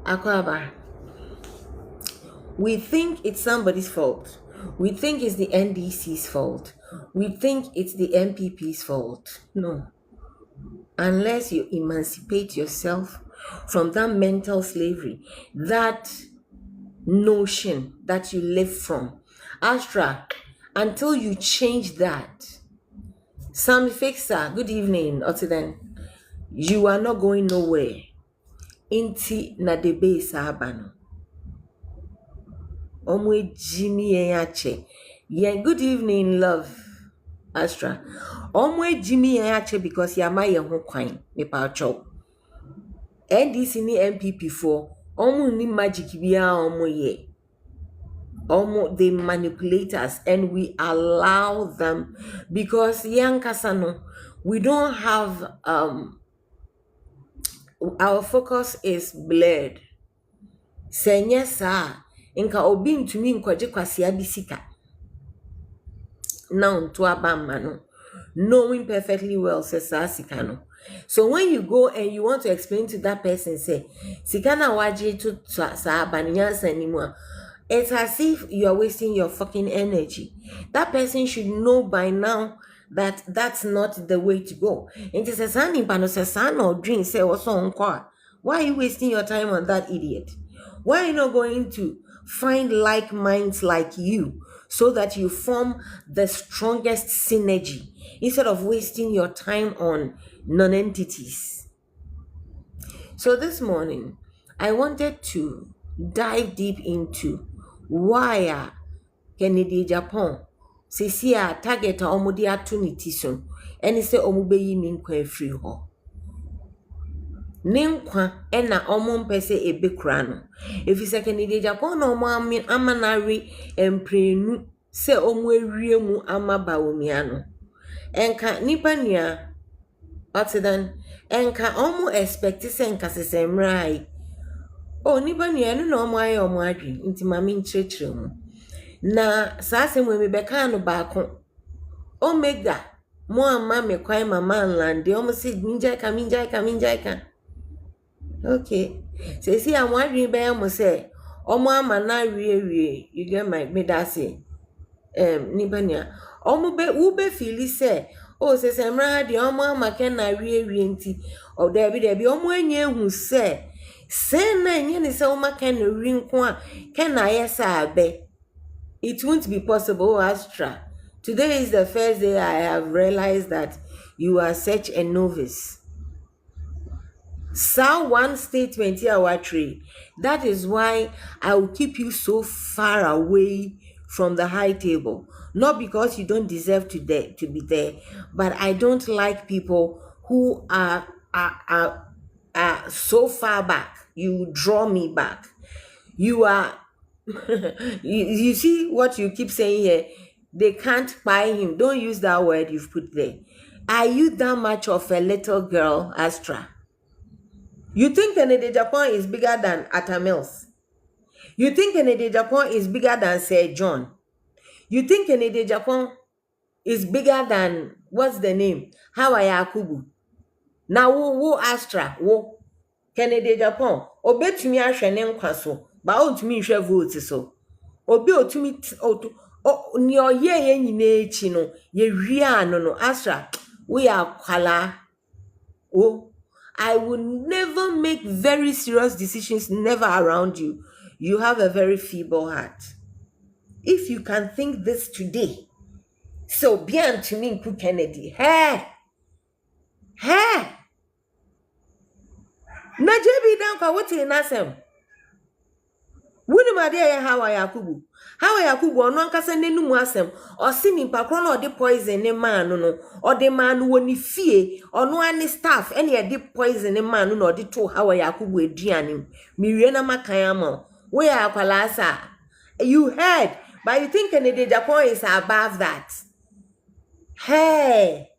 Akwaba, we think it's somebody's fault. We think it's the NDC's fault. We think it's the MPP's fault. No. Unless you emancipate yourself from that mental slavery, that notion that you live from. Astra, until you change that. Sammy Fixer, good evening, Otiden. You are not going nowhere. Inti na debe sabano. Omwe Jimmy Yache. Yeah, good evening, love. Astra. Omwe Jimmy Yache because Yamaya Hokwain, me pacho. NDC ni MPP for Omu ni magic bia omo ye. They manipulate us and we allow them because Yankasano, we don't have our focus is blurred. Senye sa inka obi ntumi nkwaje kwase abisika. Now to abamano, knowing perfectly well says sikano. So when you go and you want to explain to that person, say sikana waje to sa abanyansa anymore. It's as if you are wasting your fucking energy. That person should know by now that that's not the way to go. And it's a son or dream say what's on car. Why are you wasting your time on that idiot? Why are you not going to find like minds like you so that you form the strongest synergy instead of wasting your time on non-entities? So this morning, I wanted to dive deep into why Kennedy Japan see a target omudi atuniti so and say omubeyi ninkwa free ho ninkwa ena omompe se ebekura no efise Kennedy Japan no omo amanari emprenu se omo ewie mu amaba omia no enka nipa nua otidan enka omo expect se enka sesemrai o nipa nua no na omo aye omo adwi nti mame nchirechire mu na saase mu emebeka no baako omega mo amma me kwai mama land omo se minjai ka okay si am adwi be am se omo ama na wie you get my medase nipa nua omo be wo be feel se o se semra de omo ama ken na wie nti o debi omo anya ehu se na enye ne se uma ken no wi nko a ken na yesa abe. It won't be possible, Astra. Today is the first day I have realized that you are such a novice. Sa one statement here, Watri. That is why I will keep you so far away from the high table. Not because you don't deserve to be there, but I don't like people who are so far back. You draw me back. You are you see what you keep saying here? They can't buy him. Don't use that word you've put there. Are you that much of a little girl, Astra? You think Kennedy Japan is bigger than Atta Mills? You think Kennedy Japan is bigger than Sir John? You think Kennedy Japan is bigger than, what's the name? Hawaii Akubu. Now, wo Astra, wo Kennedy Japan. Obetumi ahwe ne nkwaso. Ba otumi hwe vote so. Obi otumi ni oye nyina echi no ye hwia no Astra we are kwala. Oh, I will never make very serious decisions never around you. You have a very feeble heart. If you can think this today, so bien to me Kennedy. Hey. Na jebi dan kwa wote nasem. Wuni ma de ya Hawaii Akubu. Hawaii Akubu ono ankasa nenum asem. Osi nimpa kro na ode poison ne man no. Ode man woni fie, ono ani staff ene ye de poison ne man no ode to Hawaii Akubu eduane. Miwie na makan ama. We are kwalasa. You heard, but you think Kennedy Japan is above that. Hey.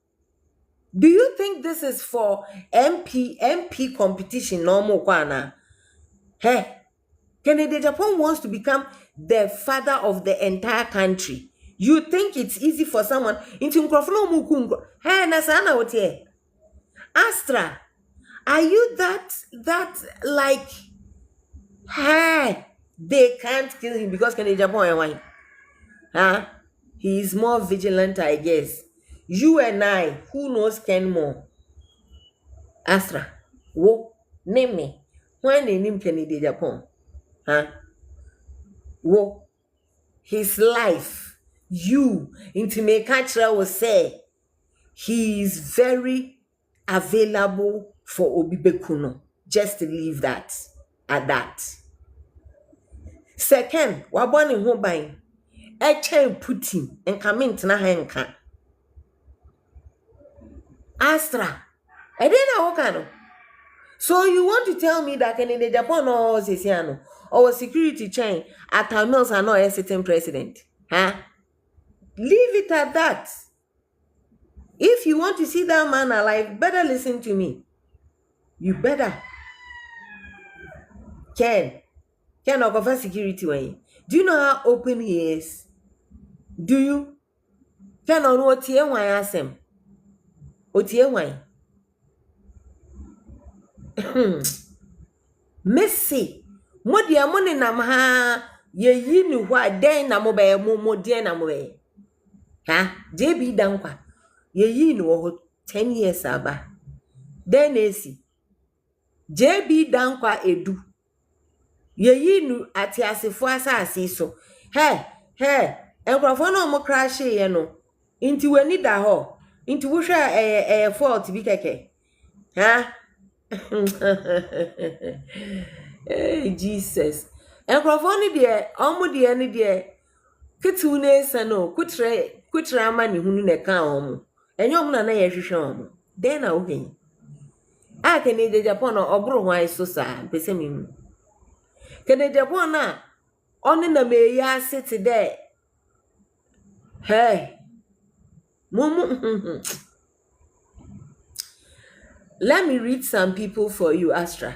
Do you think this is for MP competition normal kwana? Hey. Kennedy Japan wants to become the father of the entire country. You think it's easy for someone into microphone mukungo? Hey, nasana wote. Astra, are you that like Hey, they can't kill him because Kennedy Japan and why? Huh? He is more vigilant, I guess. You and I, who knows Ken more? Astra, wo, name me. When they name Kennedy Japan, huh? Wo, his life, you, intimate catcher will say, he is very available for Obibekuno. Just to leave that at that. Second, wabone ho ban. Echen Putin and comment na henka. Astra. I didn't know what. So you want to tell me that in the Japan or Sisiano or security chain at Tamils are not a sitting president? Huh? Leave it at that. If you want to see that man alive, better listen to me. You better. Ken offer security way. Do you know how open he is? Do you? Ken on what here why ask him? Otie why? Messi. Mo dia mo ne nam ha ye yi ni hwa den na mo be mo den na mo be. Ha? JB Dankwa. Ye yi ni wo 10 years aba. Den esi. JB Dankwa edu. Ye yi nu ati asefo asase so. He, enkrofo no mo crash ye no. Inti weni da ho. Inti wo hwe fault bi keke. Ha? Hey, Jesus. Enkrofo ni de omo de ni de kitu na esa no kutre ama ni hunu ne ka omo. Enyo omo na ye hwehwe omo. Den na ogen. A Kennedy Japan obro hwan so sa pese mi. Kennedy Japan na oni na me ya sit there. Hey. Mumu. Let me read some people for you, Astra.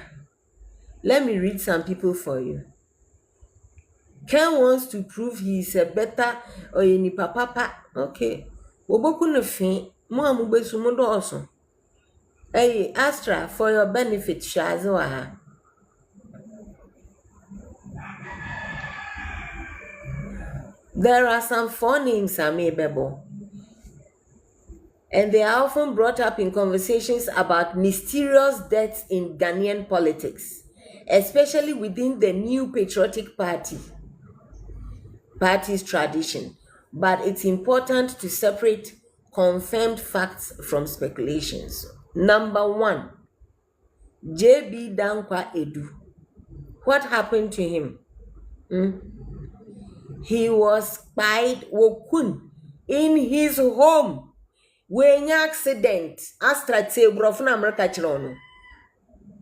Let me read some people for you. Ken wants to prove he is a better or any papa. Okay. Woboku no fin. Mo amubesu mo do oso. Hey, Astra, for your benefit, Shazo. There are some phonemes, Bebo. And they are often brought up in conversations about mysterious deaths in Ghanaian politics, especially within the new patriotic party's tradition. But it's important to separate confirmed facts from speculations. Number 1, JB Dankwa Edu. What happened to him? He was spied Wokun in his home. When accident, Astra Tebrofna America Chirono.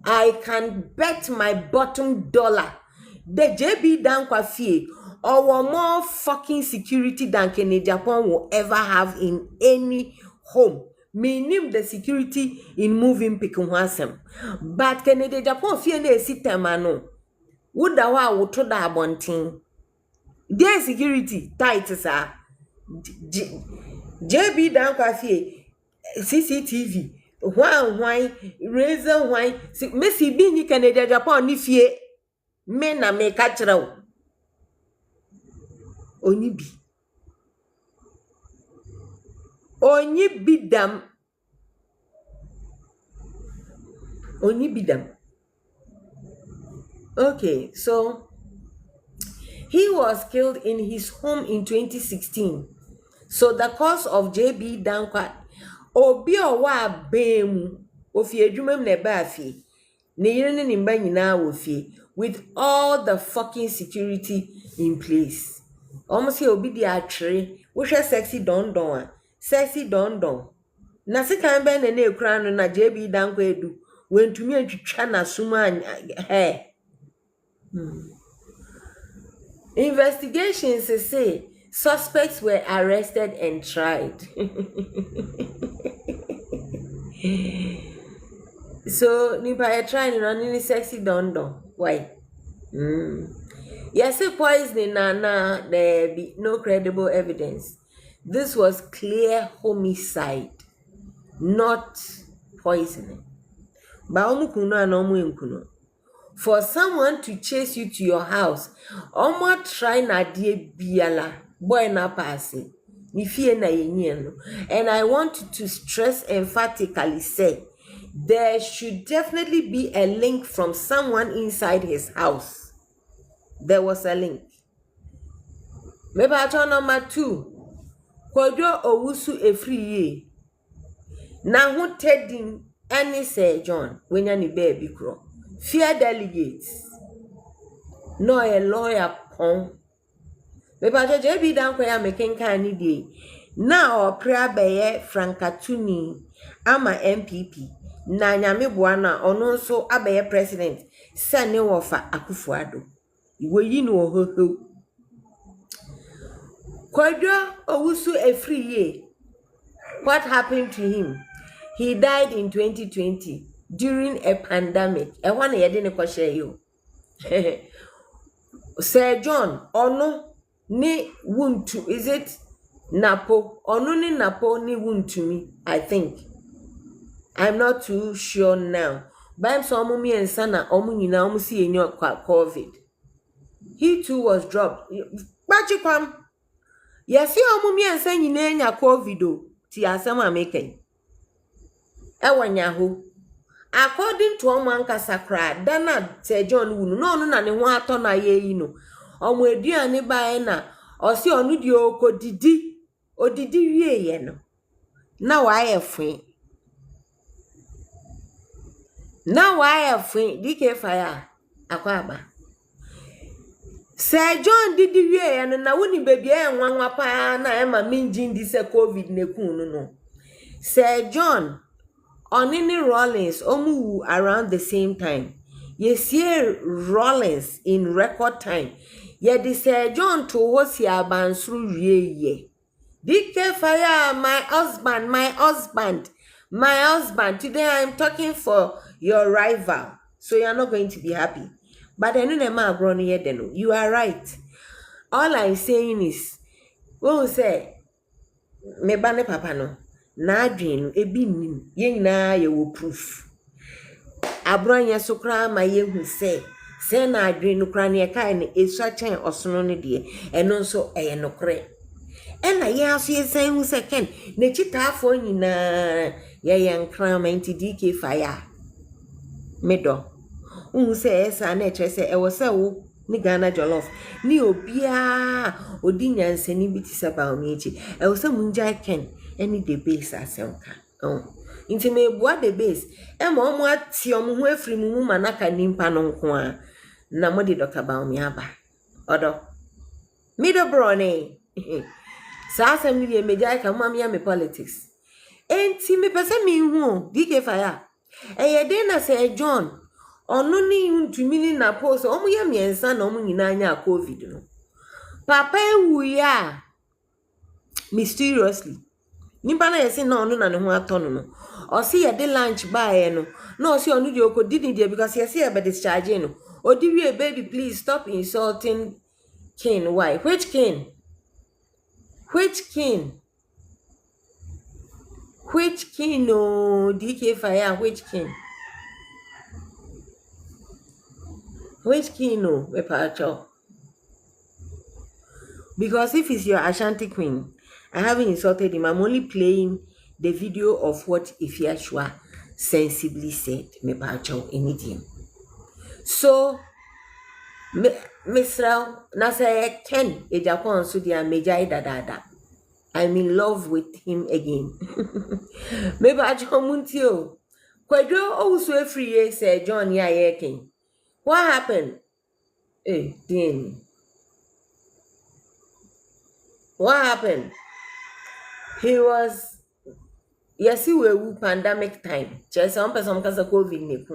I can bet my bottom dollar the JB Dankwa fee or more fucking security than Kennedy Japan will ever have in any home. Meaning the security in moving Pikunwasem. But Kennedy Japan fee ne sitemano. Would the wa would to da bonting. Their security tight, sir. JB Dankwa fie CCTV why reason why Messi bi ni Canada Japan ni fie me na me ka kire wo onyi bi dam. Okay, so he was killed in his home in 2016. So the cause of JB Dankwa obi owa bemu ofi adwumam na ba afi ne yire ne nimba nyina wo fie with all the fucking security in place. Almost obi di atwere wo hwe sexy don na se kan be na ekura no na JB Dankwa edu wentumi antwitwa na suma Investigations say suspects were arrested and tried. So, nipa trying running sexy don. Why? Yes, poisoning there be no credible evidence. This was clear homicide, not poisoning. Ba omu kuno and omu nkuno. for someone to chase you to your house. Omo try na die biala boy na passing. And I want to stress emphatically say there should definitely be a link from someone inside his house. There was a link. Maybe I turn number 2. Kwadwo Owusu Efriye. Na ho tedin any Sir John when you baby kro. Fear delegates. No a lawyer pon. Maybe I just be down where making kind day. Now prayer beye Frankatuni ama MPP. Na nyame boana ono nso abeye president. Sane wofa Akufo-Addo. Iwe yi no ho. Kwadwo Owusu Efriye. What happened to him? He died in 2020 during a pandemic. E wan ye de ne ko share you. Sir John ono ni wuntu, is it Napo? Ono ni Napo ni wuntumi, I think. I'm not too sure now. But I'm so mummy and sana omu nyina omu si enyo COVID. He too was dropped. Bachikwam. Yes, you mummy and san nyina nya COVID o. Ti asem ameken. Ewanyaho. According to Omanka Sakra, Dana Sir John wunu no na ne ho ato na ye yi no. Omo aduane bae na osi onu di okodidi. Odidi wie ye no. Na wa ayefin. Na wa ayefin DK fire akwaba. Sir John didi wie ye no na woni baby enwanwa pa na ema minjin di se COVID nekunu no. Sir John Onini Rollins omu around the same time. Yes, Rollins in record time. Ye Sir John to hosi abansru ye. DK fire, my husband. Today I'm talking for your rival. So you're not going to be happy. But I know you are right. All I'm saying is, we say, me bane papa no. Na adwin ebi nim ye nyina ye wo proof abranya so kra ma ye hu se na adwin no kra ne kai ne esua chen osono ne de eno nso eye no kre ena ye aso ye san hu se ken ne chitaafo nyina ye yankra ma nti DK fire medo hu se esa na eche se e wo se wo ni Ghana jollof ni obia odi nyansani bi ti se ba o mechi e wo se munja ken any the base asemka inti me bua the base e ma omo ati omo ho afiri mu manaka nimpa no nko a na mo de Dr. Baomi aba odo middle brone sa asem ni meja ka mam ya me politics enti me pese mi hu DK fire e ye de na Sir John onu ni ntumi ni na post omo ya miensa na omo nyina anya COVID no papa ewu ya mysteriously nimpa na yesi na onu na ne ho atono no o si ye de lunch buy no na o si onu di okodidi dia because yesi e be discharge no odi wie baby please stop insulting king. Why? Which king no DK fire which king no we pacho because if it's your Ashanti queen I haven't insulted him. I'm only playing the video of what Ifiashua sensibly said. Me pacho anything. So, Mr. Nasa Ken Ejakon Sudia Mejai Dada. I'm in love with him again. Me pacho muntio. Kwadwo Owusu Efriye Sir John ya king. What happened? Then. What happened? He was we pandemic time. Just some person because of COVID ne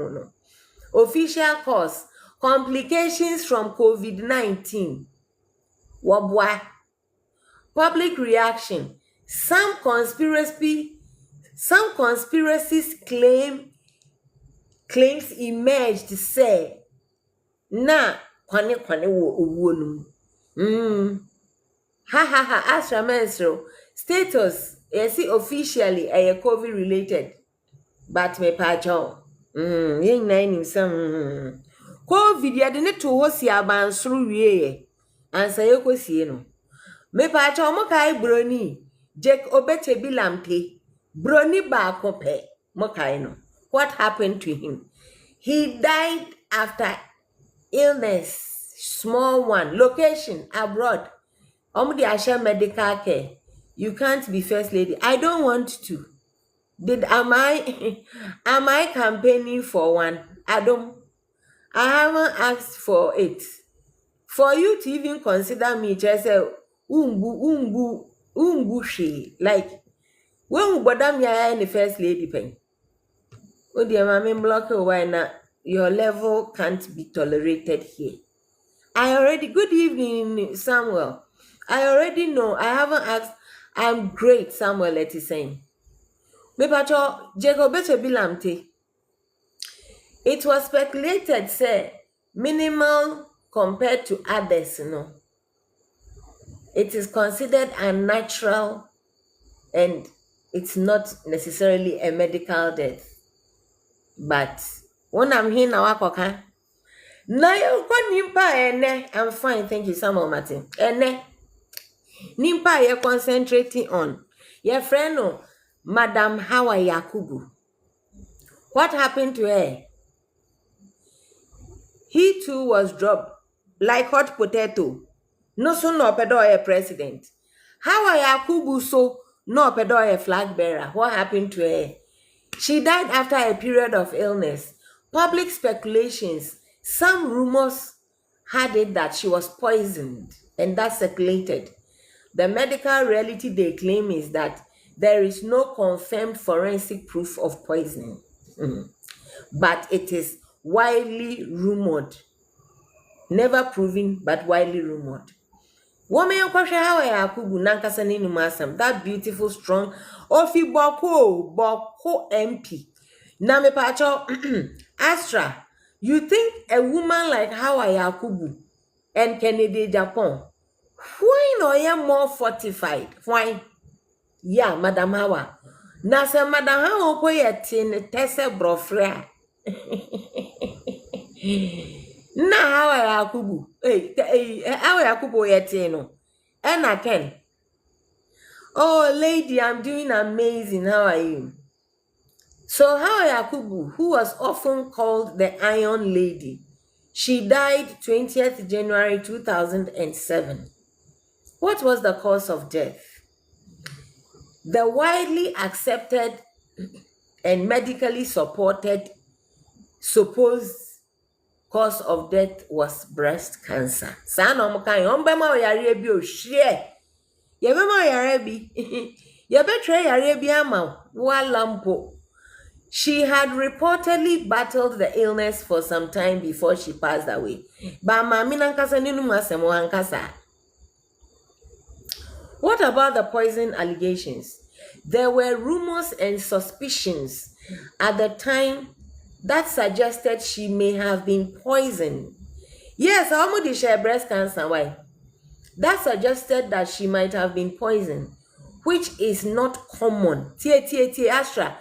official cause complications from COVID-19. Wabwa. Public reaction. Some conspiracies claims emerged to say na kwane wo owuo no. Astra menstro status yes officially a COVID related but me pacho yen nine some COVID ya de ne to ho si abansoro wieye. Ansa ye kosie no. Me pa cha omo kai broni. Jake Obeche Bilamte. Broni ba kope. Mo kai no. What happened to him? He died after illness, small one, location abroad. The Asha medical care. You can't be first lady. I don't want to. Am I campaigning for one? I haven't asked for it. For you to even consider me, just say umbu like when bodam ya any first lady pen. Oh dear mommy block why not? Your level can't be tolerated here. Good evening, Samuel. I already know. I haven't asked. I'm great, Samuel, let is saying. Me pacho, Jacob Beche Bilamte. It was speculated, say, minimal compared to others, It is considered unnatural and it's not necessarily a medical death. But when I'm here now, na yo kwa nimpa ene, I'm fine, thank you, Samuel Martin. Ene, nimpa ye concentrating on. Your friend, Madam Hawa Yakubu. What happened to her? He too was dropped like hot potato. No so no pedo president. Hawa Yakubu so no pedo flag bearer. What happened to her? She died after a period of illness. Public speculations. Some rumors had it that she was poisoned, and that circulated. The medical reality they claim is that there is no confirmed forensic proof of poisoning. But it is widely rumored. Never proven, but widely rumored. Woman Hawa Yakubu nankasa ni numasam. That beautiful, strong, Ofi Boko MP. Na me pacho Astra. You think a woman like Hawa Yakubu and Kennedy Japan, why no ya more fortified? Why? Yeah, Madam Hawa. Na se Madam Hawa ko yetin tese brofra. Na Hawa Yakubu. Hawa Yakubu yetin no. Ena Ken. Oh, lady, I'm doing amazing. How are you? So Hawa Yakubu, who was often called the Iron Lady, she died 20th January 2007. What was the cause of death? The widely accepted and medically supported supposed cause of death was breast cancer. She had reportedly battled the illness for some time before she passed away. What about the poison allegations? There were rumors and suspicions at the time that suggested she may have been poisoned. Yes, almost share breast cancer. Why? That suggested that she might have been poisoned, which is not common. Astra.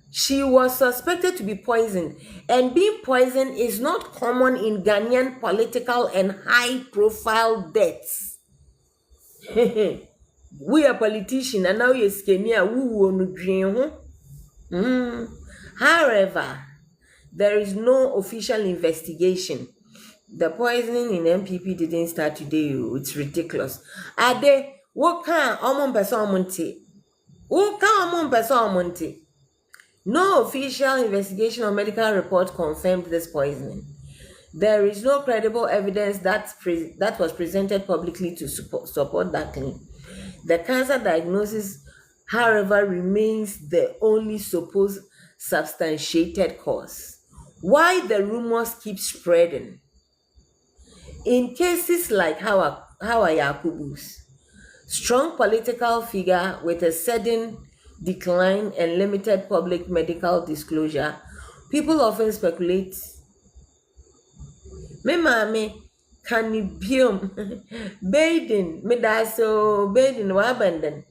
She was suspected to be poisoned, and being poisoned is not common in Ghanaian political and high-profile deaths. We are politicians, and now you're skinny. However, there is no official investigation. The poisoning in MPP didn't start today. It's ridiculous. Ade, what can omon person monte? What can omon person monte? No official investigation or medical report confirmed this poisoning. There is no credible evidence that was presented publicly to support that claim. The cancer diagnosis, however, remains the only supposed substantiated cause. Why the rumors keep spreading? In cases like Hawa Yakubu's, strong political figure with a sudden decline and limited public medical disclosure, people often speculate. Me mame can be Baden, me da so Baden wa abandon.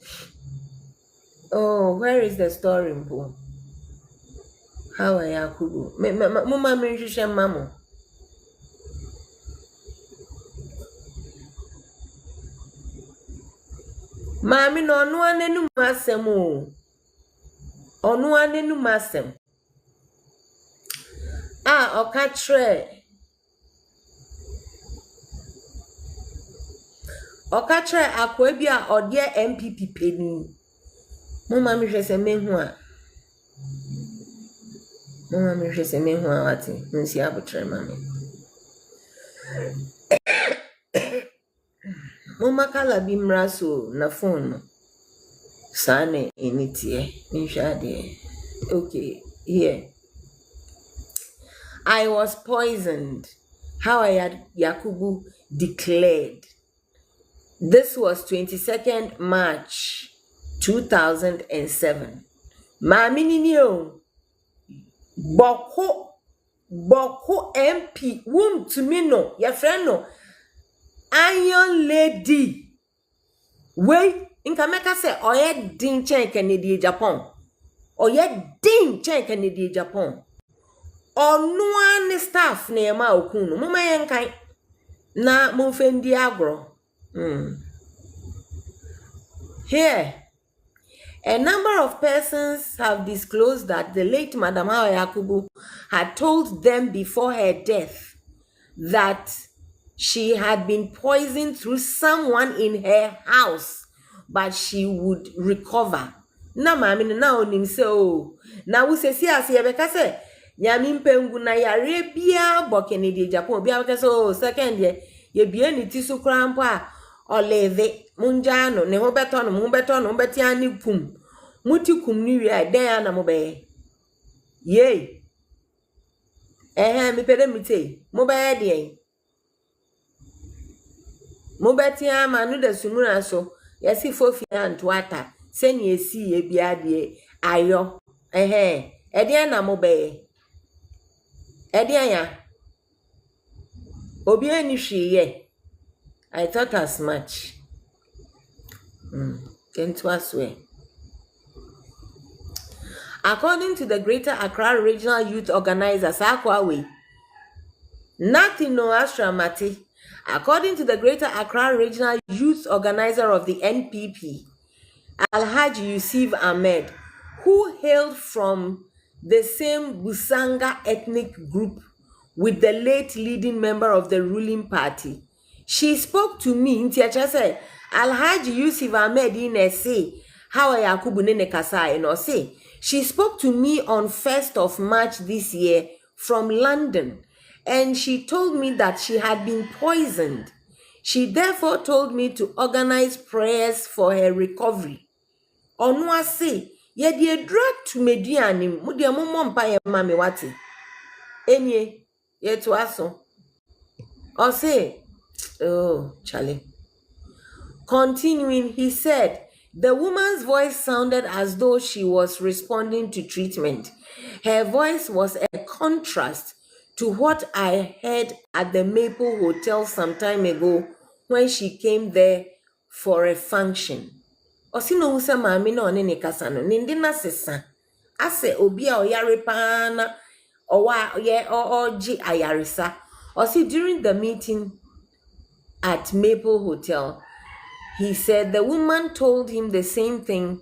Oh, where is the story, Hawa Yakubu? Me mama shusha mamo. Mami no onu anenu masem o. Onu anenu masem. Okatre akwa bi a ode MPP peni. Mo mami hwese mehu a. Mo mami hwese mehu a wati. Nsi abotre mami. Mo makala bi mraso na phone no. Sane enitie. Nshade. Okay, here. I was poisoned. How Yakubu declared. This was 22nd March 2007. Mami nini o. Boko MP womb to me no. Your friend no. Iron Lady. Wait, inka meka say oye din chen Kennedy Japan. Oye din chen Kennedy Japan. Onu ne staff na ema okunu. Muma yenkan na mumfendi agro. Here, a number of persons have disclosed that the late Madam Hawa Yakubu had told them before her death that she had been poisoned through someone in her house, but she would recover. Na mami na onim se o. Na wo sesi ase ye beka se nyame mpengu na yare bia bo Kennedy Japan bia beka se o second ye bia ni ti so kra mpo a oleve munjano ne ho beto no beti ani kum muti kum ni wi a den ana mo be ye mi pede mite mo be de mo beti ama no da sumura so yesi fofi antwata se ni esi ye bia de ayo ede na mo be ede ya obi ani hwiye. I thought as much. According to the Greater Accra Regional Youth Organizer, Sakwawe, nothing no Astramati. According to the Greater Accra Regional Youth Organizer of the NPP, Alhaji Yusuf Ahmed, who hailed from the same Busanga ethnic group with the late leading member of the ruling party, she spoke to me. Ntiacha say Alhaji Yusuf Ahmed in say how Yakubu nene kasa no say she spoke to me on 1st of March this year from London, and she told me that she had been poisoned. She therefore told me to organize prayers for her recovery. Onwa say ye de drug to medianim mu de mommo mpa ye mame wati enye ye to aso o say oh, Charlie. Continuing, he said, the woman's voice sounded as though she was responding to treatment. Her voice was a contrast to what I heard at the Maple Hotel some time ago when she came there for a function. Osino usa mami no ne kasano nindi na sesa ase obi a oyare pana owa ye oji ayarisa. Osi during the meeting at Maple Hotel, he said the woman told him the same thing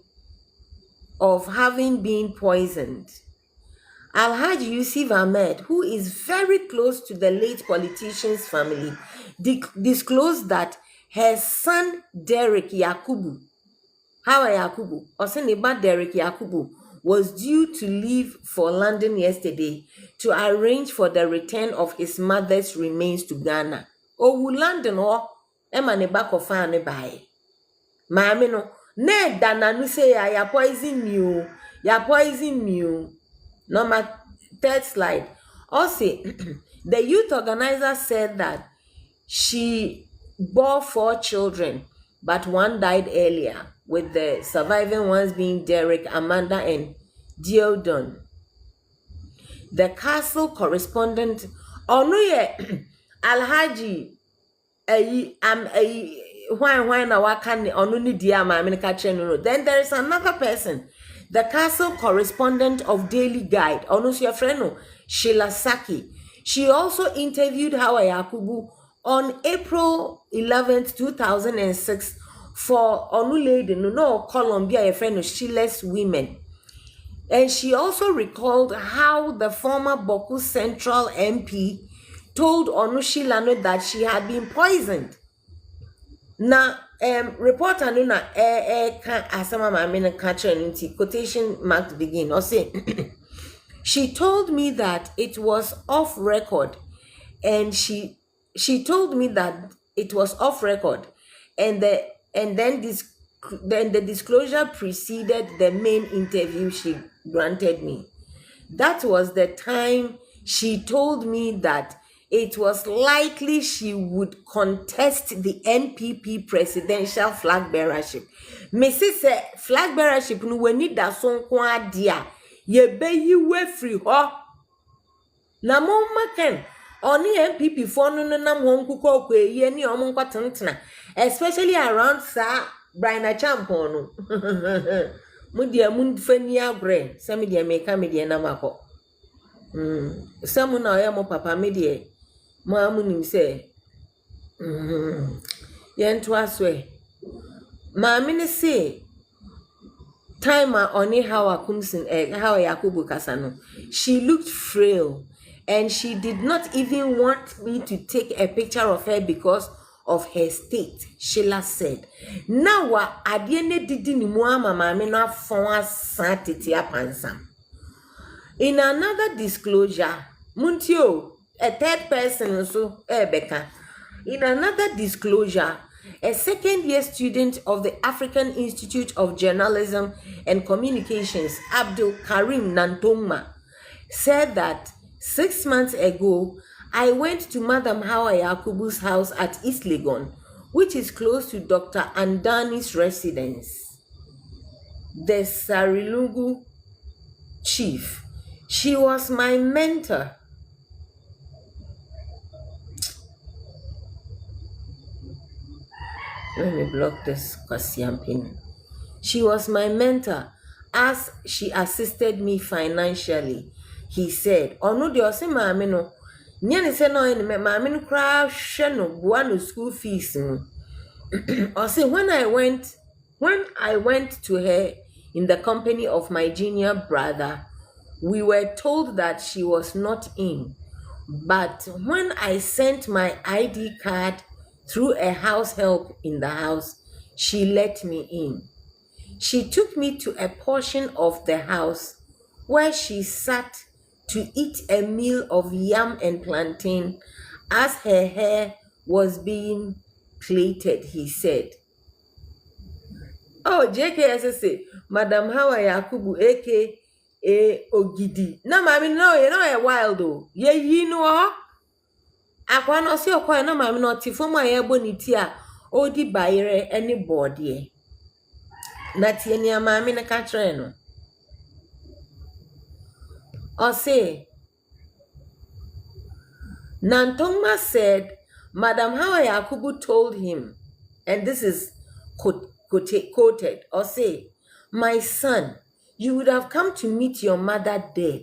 of having been poisoned. Alhaji Yusuf Ahmed, who is very close to the late politician's family, disclosed that her son Derek Yakubu, Hawa Yakubu, Oseniba Derek Yakubu, was due to leave for London yesterday to arrange for the return of his mother's remains to Ghana. Owu London ema ne back of ne bae. Maame no ne dana no say ya poison you. Ya poison you. Number 3rd slide. Also, the youth organizer said that she bore 4 children, but one died earlier, with the surviving ones being Derek, Amanda, and Diodon. The castle correspondent, Onuye Alhaji, why na wakani onuni dia ma no. Then there is another person, the castle correspondent of Daily Guide, Onu's your friend, Sheila Saki. She also interviewed Hawa Yakubu on April 11th, 2006 for onu lady no Columbia a friend of Sheila's women. And she also recalled how the former Boku Central MP told Onu Sheila that she had been poisoned. Na reporter no na ka asama mame no ka kire quotation marks begin or say she told me that it was off record, and she told me that it was off record, and then the disclosure preceded the main interview she granted me. That was the time she told me that it was likely she would contest the NPP presidential flag bearership. Mrs. Flag bearership no we need that song kwa dia ye be we free ho. Na mo maken oni NPP for no nam ho nkuko kwa ye ni omo nkotentena, especially around sa Brian Champon no. Mu dia mu fani abre, se me dia meka me dia na makọ. Some na oya mo papa me dia mo amunim se yento aswe. Ma me ne say time oni Hawa Kumsin Hawa Yakubu Kasano. She looked frail, and she did not even want me to take a picture of her because of her state, Sheila said. Now adiene didi ni muama mame no afon asatiti apansam. In another disclosure, Muntio, a third person so Beka. In another disclosure, a second-year student of the African Institute of Journalism and Communications, Abdul Karim Nantongma, said that 6 months ago, I went to Madam Hawa Yakubu's house at East Legon, which is close to Dr. Andani's residence. The Sarilungu chief. She was my mentor. Let me block this Kwasiampin. She was my mentor as she assisted me financially, he said. Ono de ose maame no, nyane se no ene maame no kra hwe no boa no school fees no. Ose when I went to her in the company of my junior brother, we were told that she was not in. But when I sent my ID card through a house help in the house, she let me in. She took me to a portion of the house where she sat to eat a meal of yam and plantain as her hair was being plaited, he said. Oh, JKSS, Madam Hawa Yakubu, aka Ogidi. No, mami, no, you know a wild though. Ye know. Akwa no se okwa na mami no tifo ma ye boniti a odi bayere anybody. Na tie ni mami na ka kire no. O say Nantongma said Madam Hawa Yakubu told him, and this is quoted, or say, my son, you would have come to meet your mother dead.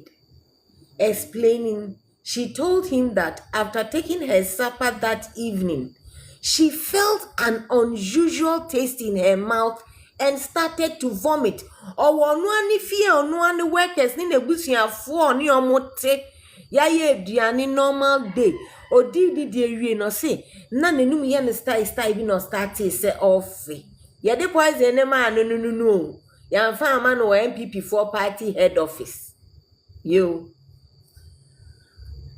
Explaining, she told him that after taking her supper that evening, she felt an unusual taste in her mouth and started to vomit. Owonuani fear onuani workers ni nebusuafo ni omote ya ye aduane normal day. Odi di no say na nenum ye ne style bi no start say off. Ya de poison ne ma no. Ya mfa ma no MPP for party head office. You.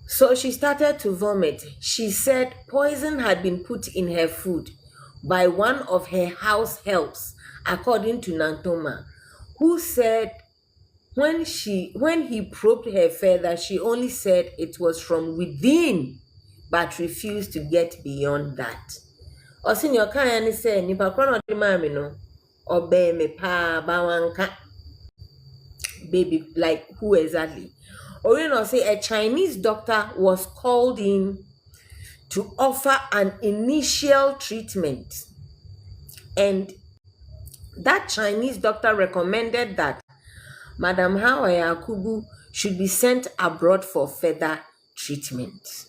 So she started to vomit. She said poison had been put in her food by one of her house helps, according to Nantoma, who said when he probed her further, she only said it was from within, but refused to get beyond that. Osinyo kaya say nipa krono di mami no obey me pa bawanka. Baby, like who exactly? Or you know, say a Chinese doctor was called in to offer an initial treatment, and that Chinese doctor recommended that Madam Hawa Yakubu should be sent abroad for further treatment.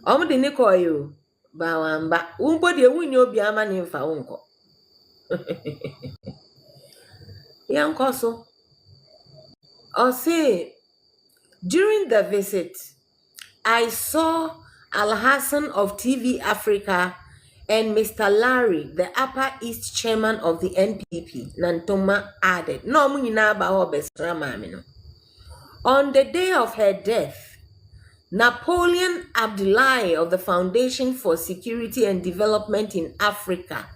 Omudi niko yo bawamba umbo de wunyo obi ama ni mfa wonko. Yankoso, I'll say during the visit, I saw Al Hassan of TV Africa and Mr. Larry, the Upper East chairman of the NPP, Nantoma, added. No, on the day of her death, Napoleon Abdullahi of the Foundation for Security and Development in Africa,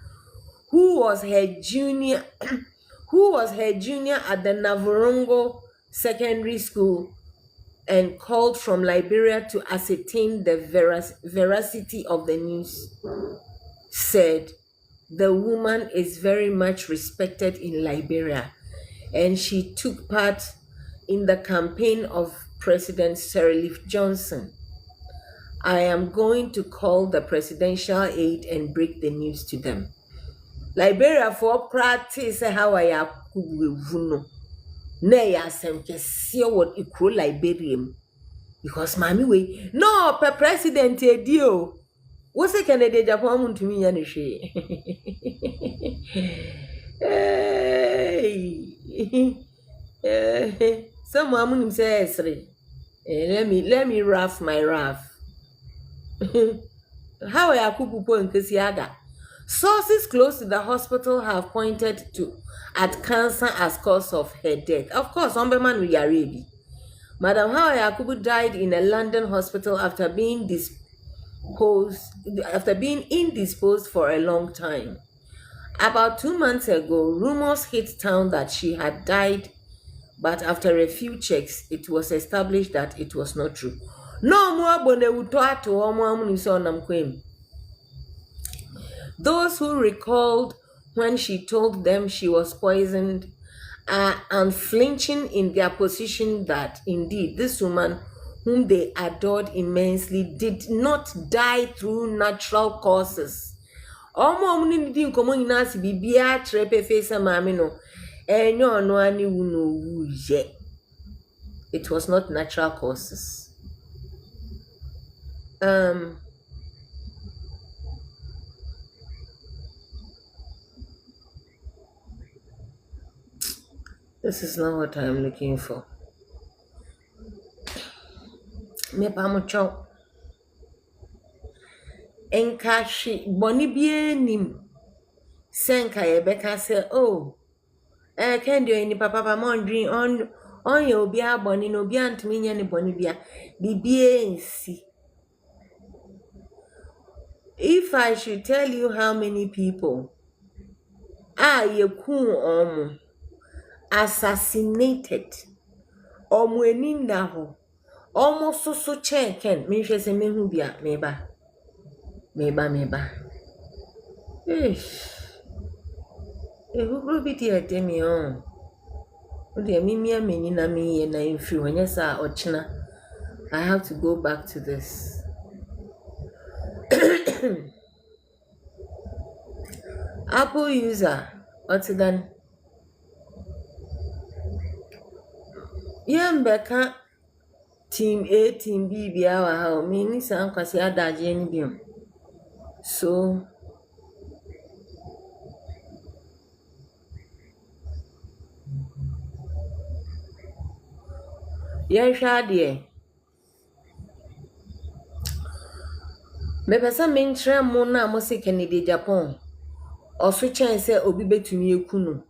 who was her junior at the Navorongo Secondary School and called from Liberia to ascertain the veracity of the news, said the woman is very much respected in Liberia and she took part in the campaign of President Sirleaf Johnson. I am going to call the presidential aide and break the news to them. Liberia for practice how I akubuvuno. Na ya asem kese wo ikro Liberia mu. Because mami we no per president edi o. Wo se Kennedy Japan muntumi ya ne hwe. Hey. Some woman says, let me rough my rough. How are Kupupo and Kisiaga? Sources close to the hospital have pointed at cancer as cause of her death. Of course, Ombeman we are ready. Madam Hawa Yakubu died in a London hospital after being indisposed for a long time. About 2 months ago, rumors hit town that she had died, but after a few checks, it was established that it was not true. No more Those who recalled when she told them she was poisoned are unflinching in their position that indeed this woman, whom they adored immensely, did not die through natural causes. It was not natural causes. This is not what I'm looking for. Enkashi boni bienim senka yebeka say oh kendo ni papa mondrin on ye obi aboni no obi antumi nya ne boni bia bibie nsi. If I should tell you how many people yeku assassinated eninda ho soso cheken me hwe se mehu bia meba who be there demi on o de mimi ameni na me ye na infri wanya sa ochina. I have to go back to this. Apple user otidan Yambeka team A team B bia wa ha me ni san kwase adaje ni biom. So hwa de me pesa me ntre mo na mo se Kennedy Japan oso chen se obi betumi ekunu.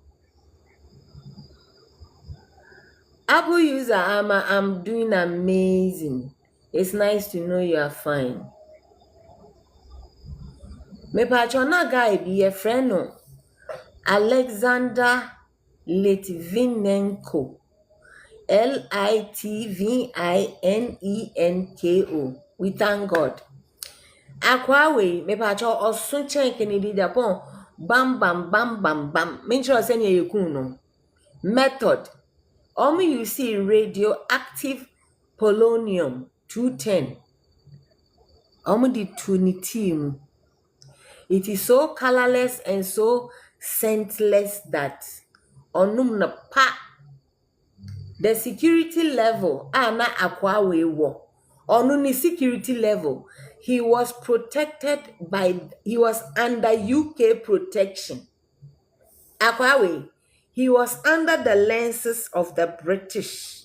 Apple user, I'm doing amazing. It's nice to know you are fine. Me pachona guy be a friend no. Alexander Litvinenko. Litvinenko. We thank God. Akwawe me pacho osunchen Kennedy Japan. Bam. Make sure send you no. Method. You see radioactive polonium-210. The tritium. It is so colorless and so scentless that the security level na akwawe wo. The security level, he was under UK protection. Akwawe, he was under the lenses of the British.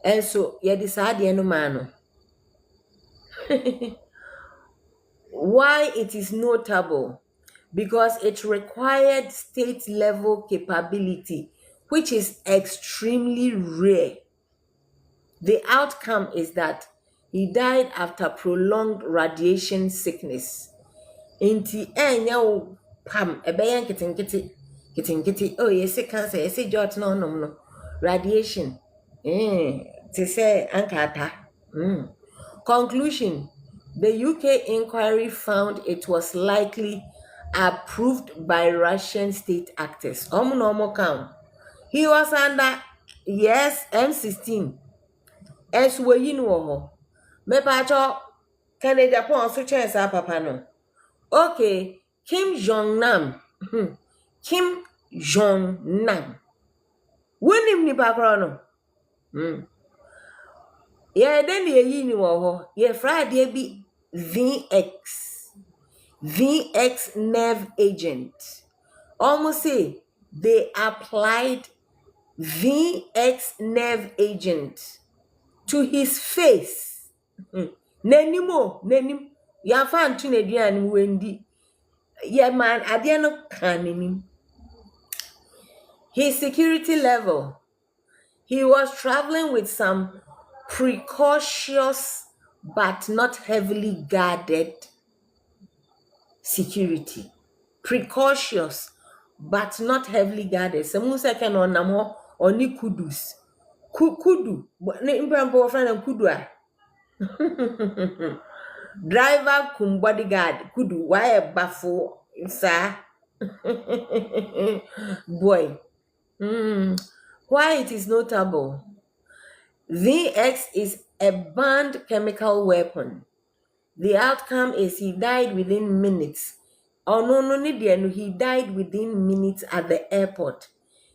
And so, yeah, decide no man. Why it is notable? Because it required state level capability, which is extremely rare. The outcome is that he died after prolonged radiation sickness. Inti enyo pam ebeyan kitinkiti oh yes cancer yes jot no radiation to say ankata. Conclusion: the UK inquiry found it was likely approved by Russian state actors. Normal count. He was under yes M16. As we know, me pacho Canada Japan so chance papa no. Okay, Kim Jong Nam. Kim Jong Nam. Wonim ni pakro no. Yeah, then ye ni wo ho. Ye Friday bi VX nerve agent. Almost say they applied VX nerve agent to his face. Nenim. Ya fan tu ne duan wendi. Yeah, man, ade no kan. His security level. He was traveling with some precautious but not heavily guarded security. Precautious but not heavily guarded. Some second on namo oni kudus. Kudu. Ne impampo friend kudu a. Driver kum bodyguard kudu why bafo sir. Boy. Why it is notable? VX is a banned chemical weapon. The outcome is he died within minutes. He died within minutes at the airport.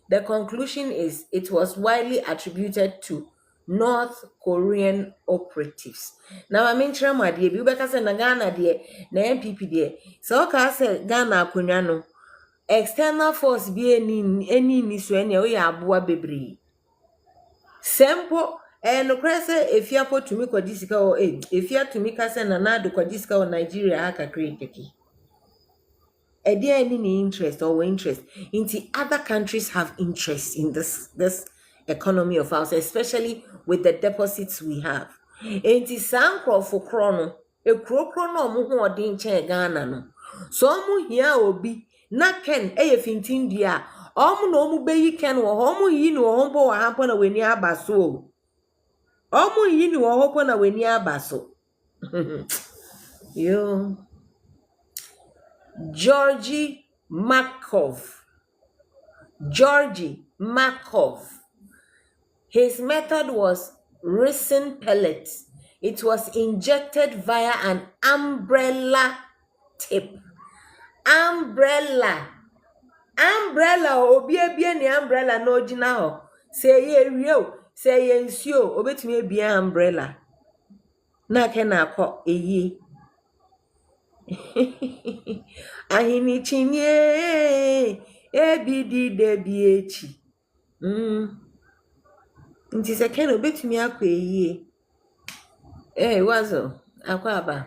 The conclusion is it was widely attributed to North Korean operatives. Now I mean trama de bi beka say na Ghana de na MPP de. So ka say Ghana akonya no external force bi any so ene o ya aboa bebre. Sempo no krese efia potumi kwadisika o efia tumi ka say na do kwadisika o Nigeria aka krekeki. There any interest or interest into other countries have interest in this economy of ours, especially with the deposits we have. Enti sankro for chrono e krono mo ho odin chen Ghana no. So mu hia obi na ken fintin dia omu no mu beyi ken wo omu yi ni wo mpo wa hampo na weni abaso. Omu yi ni wo hopo na weni abaso. Yo Georgy Markov. His method was resin pellets. It was injected via an umbrella tip. Umbrella obi ebie ni umbrella na ogina ho. Say ye rio, say ye nsuo, obetumi ebie umbrella. Na ke na akọ eyi. Ahini chinye ebidi debiechi. Nti se ken obetumi akọ eyi. Wazo akwa aba.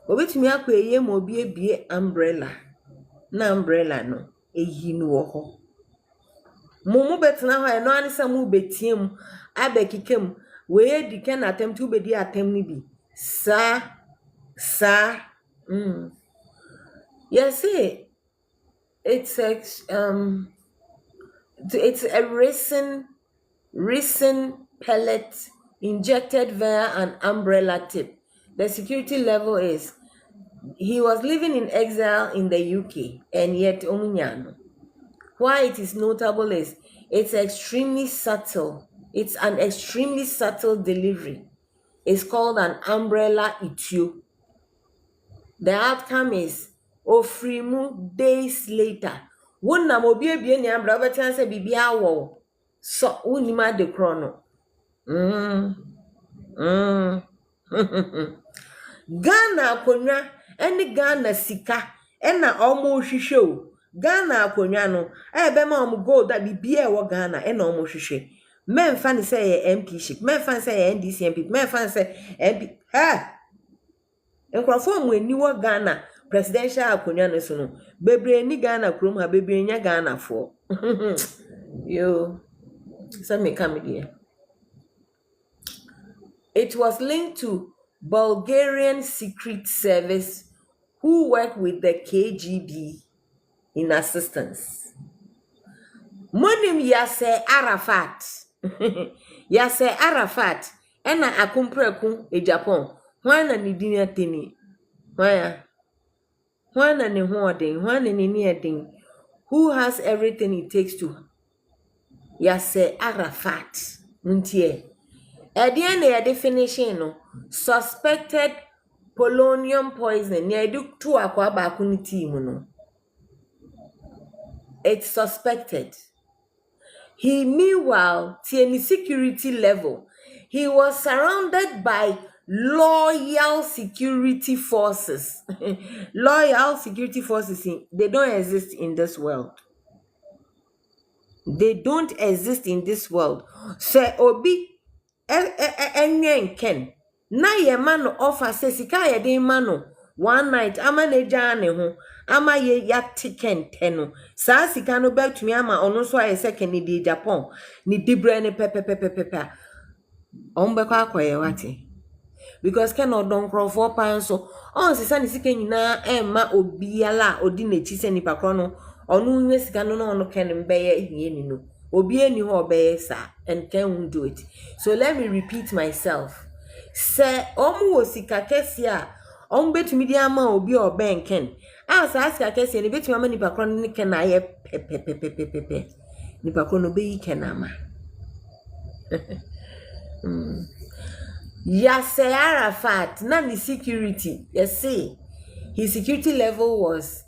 Obetumi akọ eyi ma obi ebie umbrella. Na umbrella no eyi no wo ho. Mumu betena ho no anisa mu betiem abekikem we di ken attempt u bedi attempt ni bi. Sa Yes, it's a resin pellet injected via an umbrella tip. The security level is he was living in exile in the UK and yet Omunyano. Why it is notable is it's extremely subtle. It's an extremely subtle delivery. It's called an umbrella itio. The outcome is ofrimu days later. Wonna mo bie ni ambra betan se bibia wo. So unima de chrono. Ghana konya ene Ghana sika ena omo hwehwe o. Ghana akonwa no be ma om gold that bibia e wo Ghana e na om hwehwe men fa ne say MP ship men fa say NDC MP men fa say MP ha enkrofo mu ani wo Ghana presidential akonwa no so no bebre ni Ghana krom ha bebre nya Ghana fo yo so me come here. It was linked to Bulgarian Secret Service who work with the KGB in assistance. Monim Yasser Arafat. Yasser Arafat. Ena akumpreku e Japan. Hwana ni dinya tini. Hwana ni huoding. Hwana ni nieding. Who has everything it takes to Yasser Arafat. Muntie. At the end of the finishing, no, suspected polonium poisoning. Near do two aquaba kuniti no. It's suspected. He meanwhile, to security level, he was surrounded by loyal security forces. Loyal security forces, they don't exist in this world. They don't exist in this world. So obi ken na ye man offer say sika ye den man one night ama na gya ne ho ama ye ya tiken teno sa sika no betumi ama ono so aye second di Japan ni dibre ne pepepepepe on be kwa akoye wate because ken odon crofo pan so on sisa ni sika nyina emma obiala odi na chi se nipa kro no onu nwe sika no no ken mbeye hie ni no obi eni ho obeye sa and can do it. So let me repeat myself. Say omu sika kesi a betumi di ama obi oben ken asa sika kesi ni betumi ama nipa kro ni ken aye pepepepepe nipa kro no be yi ken ama. Yasser Arafat na ni security see his security level was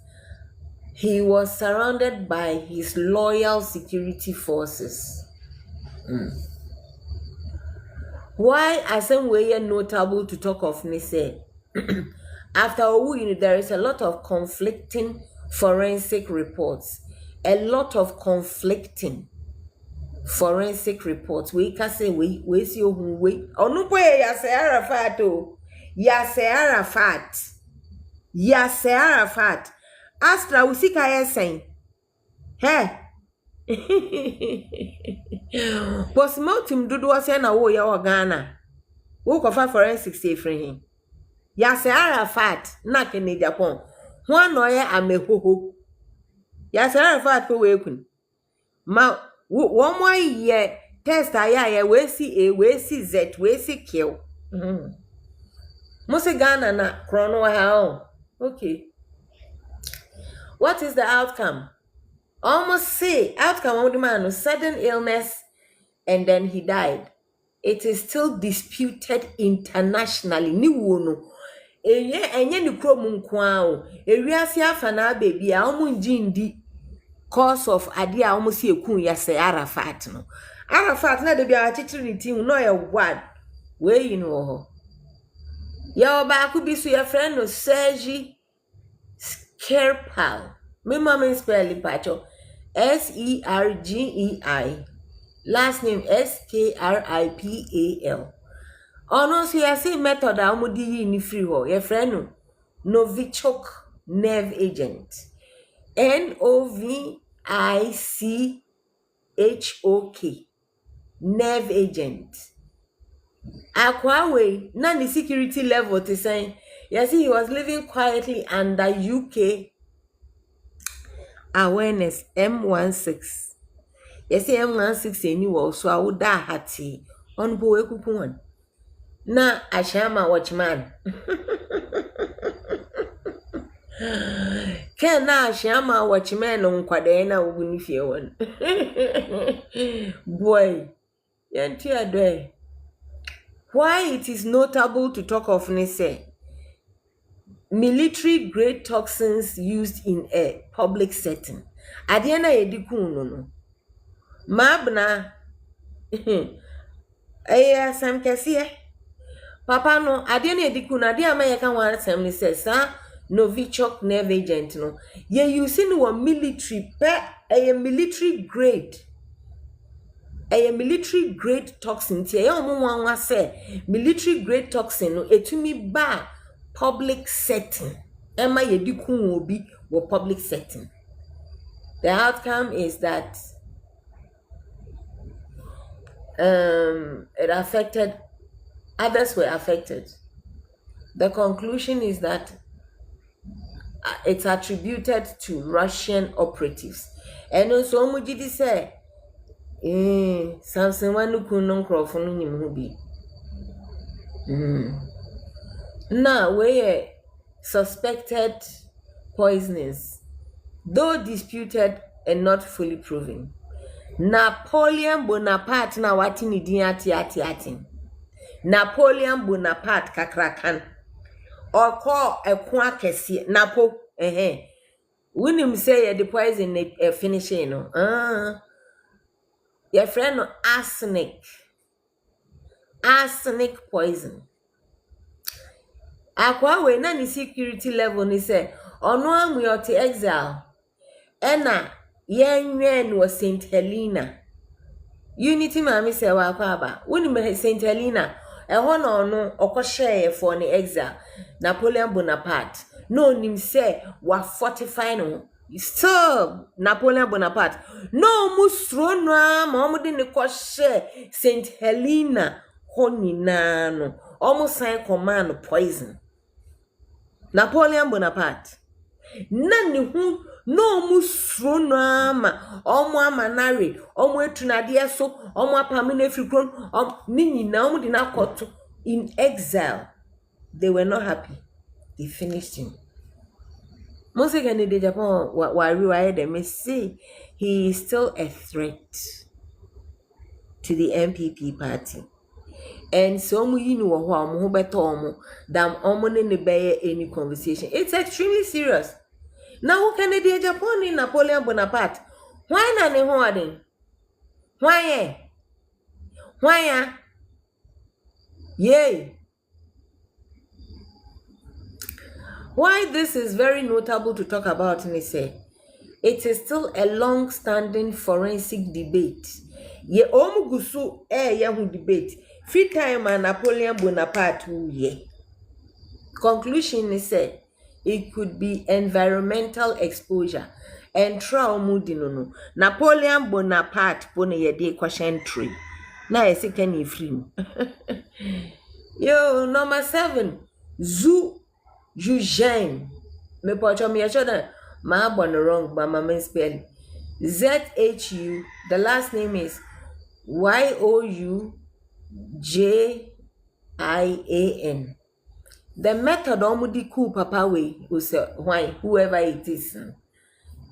he was surrounded by his loyal security forces. Why Asem way notable to talk of me say after Owu, there is a lot of conflicting forensic reports. A lot of conflicting forensic reports. We can say we see who we no boy Yasser Arafat oh Yasser Arafat. Yasser Arafat. Astra usika yesen. He. Postmortem dudu wase na wo ya Ghana. Wo kofa forensic say free him. Yasser Arafat na kene Japan. Ho anoye amehoho. Yasser Arafat ko we kun. Ma wo mo ye test aya we see A we see Z we see Q. Mo se Ghana na krono ha. Okay. What is the outcome? Almost say outcome of the man was sudden illness and then he died. It is still disputed internationally. Ni wono. Enye ni krom nkwa o. Ewiase afa na baby a omo njindi cause of ade a omo se ekun Yasser Arafat no. Arafat na de bia chichiri ni team no ye one. We you know ho. Ya oba ku bi so your friend no Sergi Skripal. My mama spell it pacho. Sergei. Last name Skripal. Ono so ya say method a omo di ni free ho. Your friend no Novichok nerve agent. Novichok nerve agent. Akwawe na the security level to say you see he was living quietly under UK awareness M16. You see M16 any wo so awuda hati on bo ekuku one. Na ashama watchman. Ken na ashama watchman nkwade na wuguni fie won. Boy, yanti ade. Why it is notable to talk of say military grade toxins used in a public setting. Adiana yedikun no. Mabna sam kesiye. Papa no adiana yedikun adia ma yeka wan sam ni say sa Novichok nerve agent no. Ye using one military a military grade. A military grade toxin. Tie omo say military grade toxin no etumi ba public setting. Emma ye di kun obi wo public setting. The outcome is that it affected, others were affected. The conclusion is that it's attributed to Russian operatives. And also, Mujidi say, Samson Wanukun Crofon Mubi. Now, we suspected poisonings, though disputed and not fully proven. Napoleon Bonaparte na watini din ati. Napoleon Bonaparte kakrakan. Oko eko akese napo Winim say the poison finishing no. Your friend no arsenic poison. Akwa we na ni security level ni say ono amu yote exile. Ena yenwen was St. Helena. Unity mami say wa aba. Winim St. Helena ehọ na ono okọhye for the exile. Napoleon Bonaparte no nim say wa fortify no. Still Napoleon Bonaparte no musro no ma omo de ne kọhye St. Helena ho nyina no. Omo sign command poison. Napoleon Bonaparte na ne hu no musro no ama omo amanare omo etunade so omo apamina frikron ni nyina omo de na koto in exile. They were not happy. They finished him. Most again in Japan why they say he is still a threat to the MPP party. And so you know who better than any conversation. It's extremely serious. Now who can they Japan in Napoleon Bonaparte? Why not in hoarding? Why? Yay. Why this is very notable to talk about, me say, it is still a long-standing forensic debate. Ye omugusu yahu debate. Free time and Napoleon Bonaparte ye. Conclusion is said it could be environmental exposure and trauma dinono. Napoleon Bonaparte bone ye de question tree. Na yesi can free. Yo, number 7. Zoo Eugene. Me pocho me shoda ma born wrong but my spell. ZHU. The last name is YOUJIAN. The method omudi cool papa way was why whoever it is.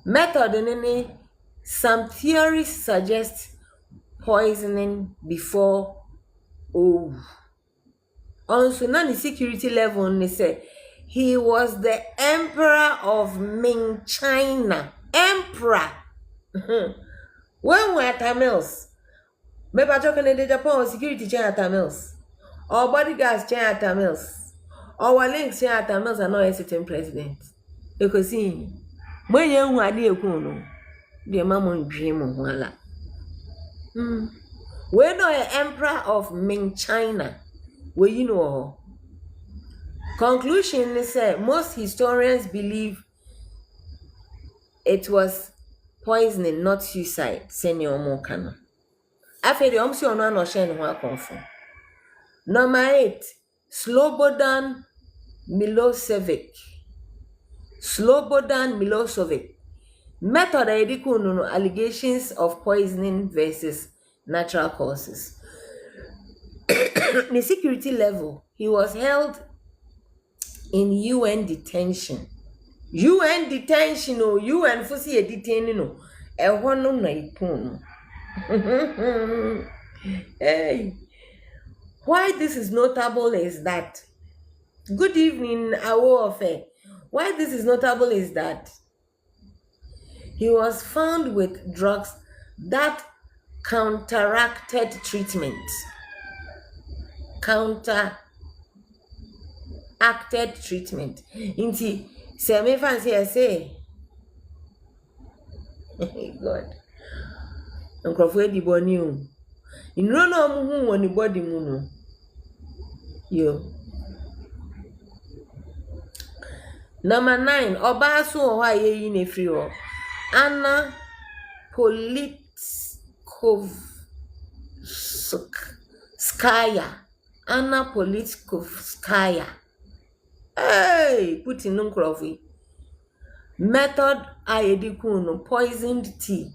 Method in some theories suggest poisoning before also none security level they say he was the emperor of Ming China. Emperor. When were Tamils? Maybe I talk in the Japan security China Tamils. Or bodyguards China Tamils. Our links China Tamils are not a sitting president. Because see, when you are dear Kuno, dear Mamma dream of Walla. We're not an emperor of Ming China. Well, you know. Conclusion is that most historians believe it was poisoning, not suicide. Senior Mokano. After the Omsi on one or Shen Wakonfo. Number 8, Slobodan Milosevic. Slobodan Milosevic. Method no allegations of poisoning versus natural causes. The security level, he was held in UN detention. UN detention, UN for see a detaining, a one on my poon. Hey, why this is notable is that, good evening, our affair. Why this is notable is that he was found with drugs that counteracted treatment. Counteracted treatment. Inti Say me fancy I say. God. Nkrofo di boni o. Inro na omu hu woni body mu no. Yo. Number 9, oba so ho ayeyi na free ho. Anna Politkovskaya. Anna Politkovskaya. Hey, put in nkrofo. Method ayediku no poisoned tea.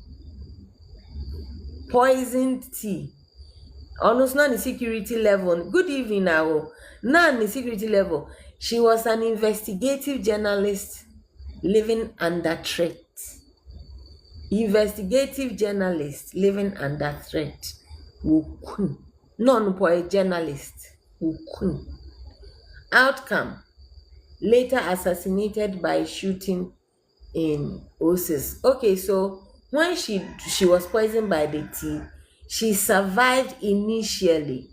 Almost not the security level. Good evening now. Not the security level. She was an investigative journalist living under threat. Investigative journalist living under threat. Non-poet journalist. Outcome. Later assassinated by shooting in Osis. Okay, so when she was poisoned by the tea, she survived initially.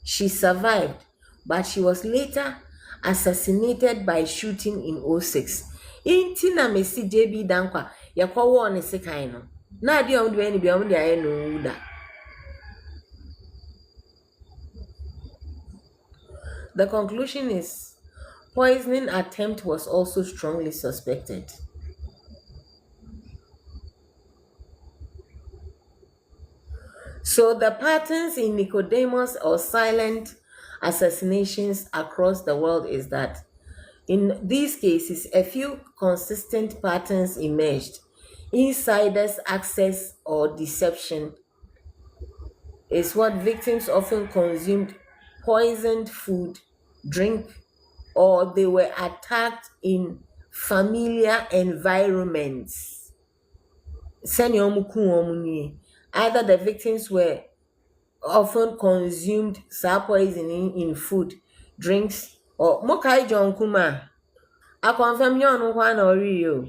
She survived, but she was later assassinated by shooting in 06. Inti na mesi JB Dankwa, yakwa wo ne sekan no. Na ade om de ni bia om de aye no da. The conclusion is poisoning attempt was also strongly suspected. So the patterns in Nicodemus or silent assassinations across the world is that in these cases, a few consistent patterns emerged. Insiders' access or deception is what victims often consumed poisoned food, drink, or they were attacked in familiar environments. Either the victims were often consumed poisoning in food, drinks, or Mokai John Kuma. I confirm you on one or you.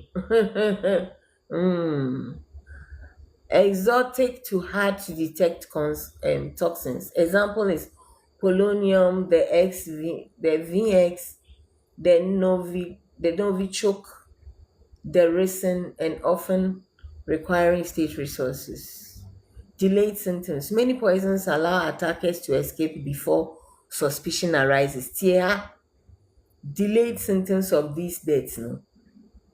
Exotic to hard to detect toxins. Example is polonium, the VX, the Novichok, the ricin, and often requiring state resources. Delayed symptoms. Many poisons allow attackers to escape before suspicion arises. Delayed symptoms of these deaths. No?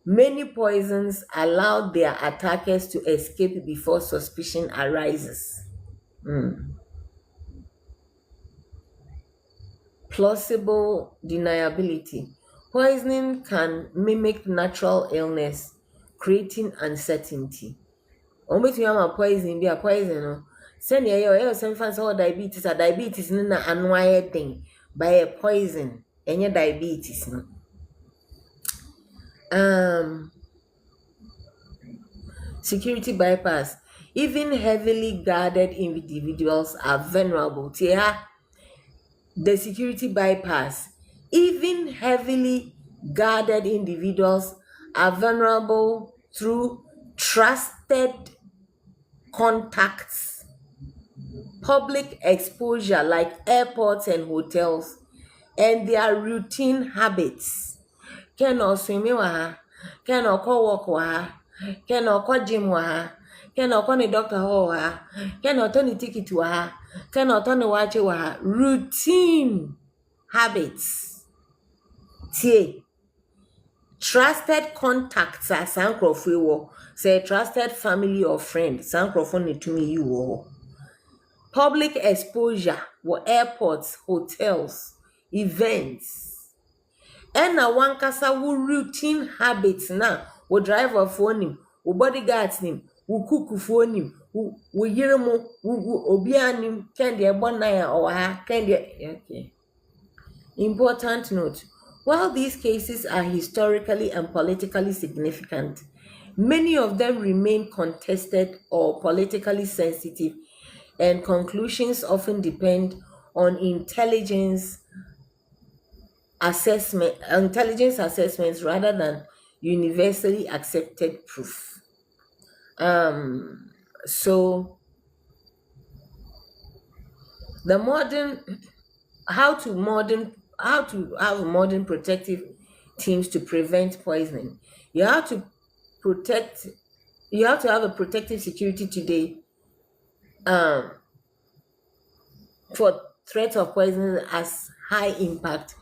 Many poisons allow their attackers to escape before suspicion arises. Plausible deniability. Poisoning can mimic natural illness, creating uncertainty. Almost you have a poison, be a poison. No? Send your some fans or diabetes. A diabetes no na annoyed thing by a poison and your diabetes. No? Security bypass. Even heavily guarded individuals are vulnerable. The security bypass. Even heavily guarded individuals are vulnerable through trusted contacts, public exposure like airports and hotels, and their routine habits. Can or swim waha, can or call walk waha, can or call gym waha, can or call a doctor waha, can or turn a ticket waha, can or turn a watch waha. Routine habits. Trusted contacts are sankrofo. Say trusted family or friend. Sankrofo ne to me you. Public exposure were airports, hotels, events. And na one kasa wo routine habits na wo driver phone him, wo bodyguards him, wo cook phone him, wo yiremo, wo obi anim kende ebon na ya o ha kende okay. Important note. While these cases are historically and politically significant, many of them remain contested or politically sensitive, and conclusions often depend on intelligence assessments rather than universally accepted proof. So how to have modern protective teams to prevent poisoning. You have to have a protective security today for threat of poisoning as high impact,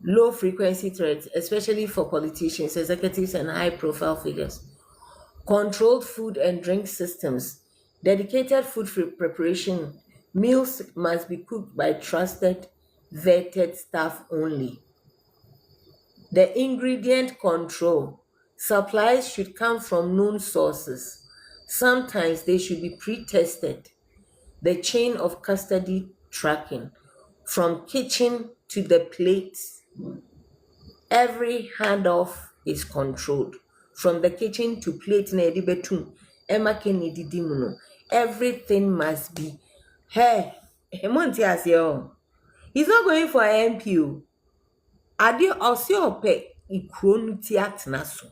low frequency threats, especially for politicians, executives, and high profile figures. Controlled food and drink systems, dedicated food preparation. Meals must be cooked by trusted, vetted staff only. The ingredient control. Supplies should come from known sources. Sometimes they should be pre-tested. The chain of custody tracking. From kitchen to the plate, every handoff is controlled. From the kitchen to plate na edi betum, ema ke ni didi mu no. Everything must be. Hey, Monty Asio. He's not going for MPO. Ade osi ope ikro nu ti atena so.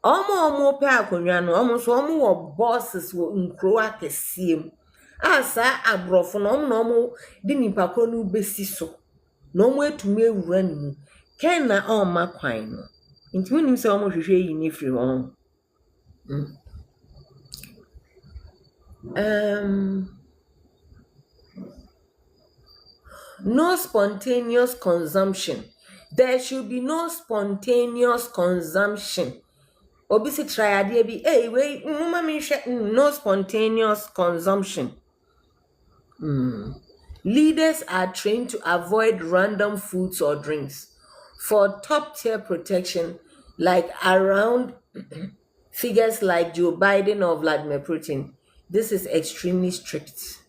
Omo pe akonwa no, omo so omo wo bosses wo nkro akesiem. Asa abrofo no omo di nipa kro nu besi so. No omo etumi ewura ni mu. Ken na oma kwan no. Nti wonim se omo hwehwe yi ni free hon. No spontaneous consumption. There should be no spontaneous consumption. Obisi try ade bi, hey, wait, no spontaneous consumption. Leaders are trained to avoid random foods or drinks. For top-tier protection, like around figures like Joe Biden or Vladimir Putin, this is extremely strict.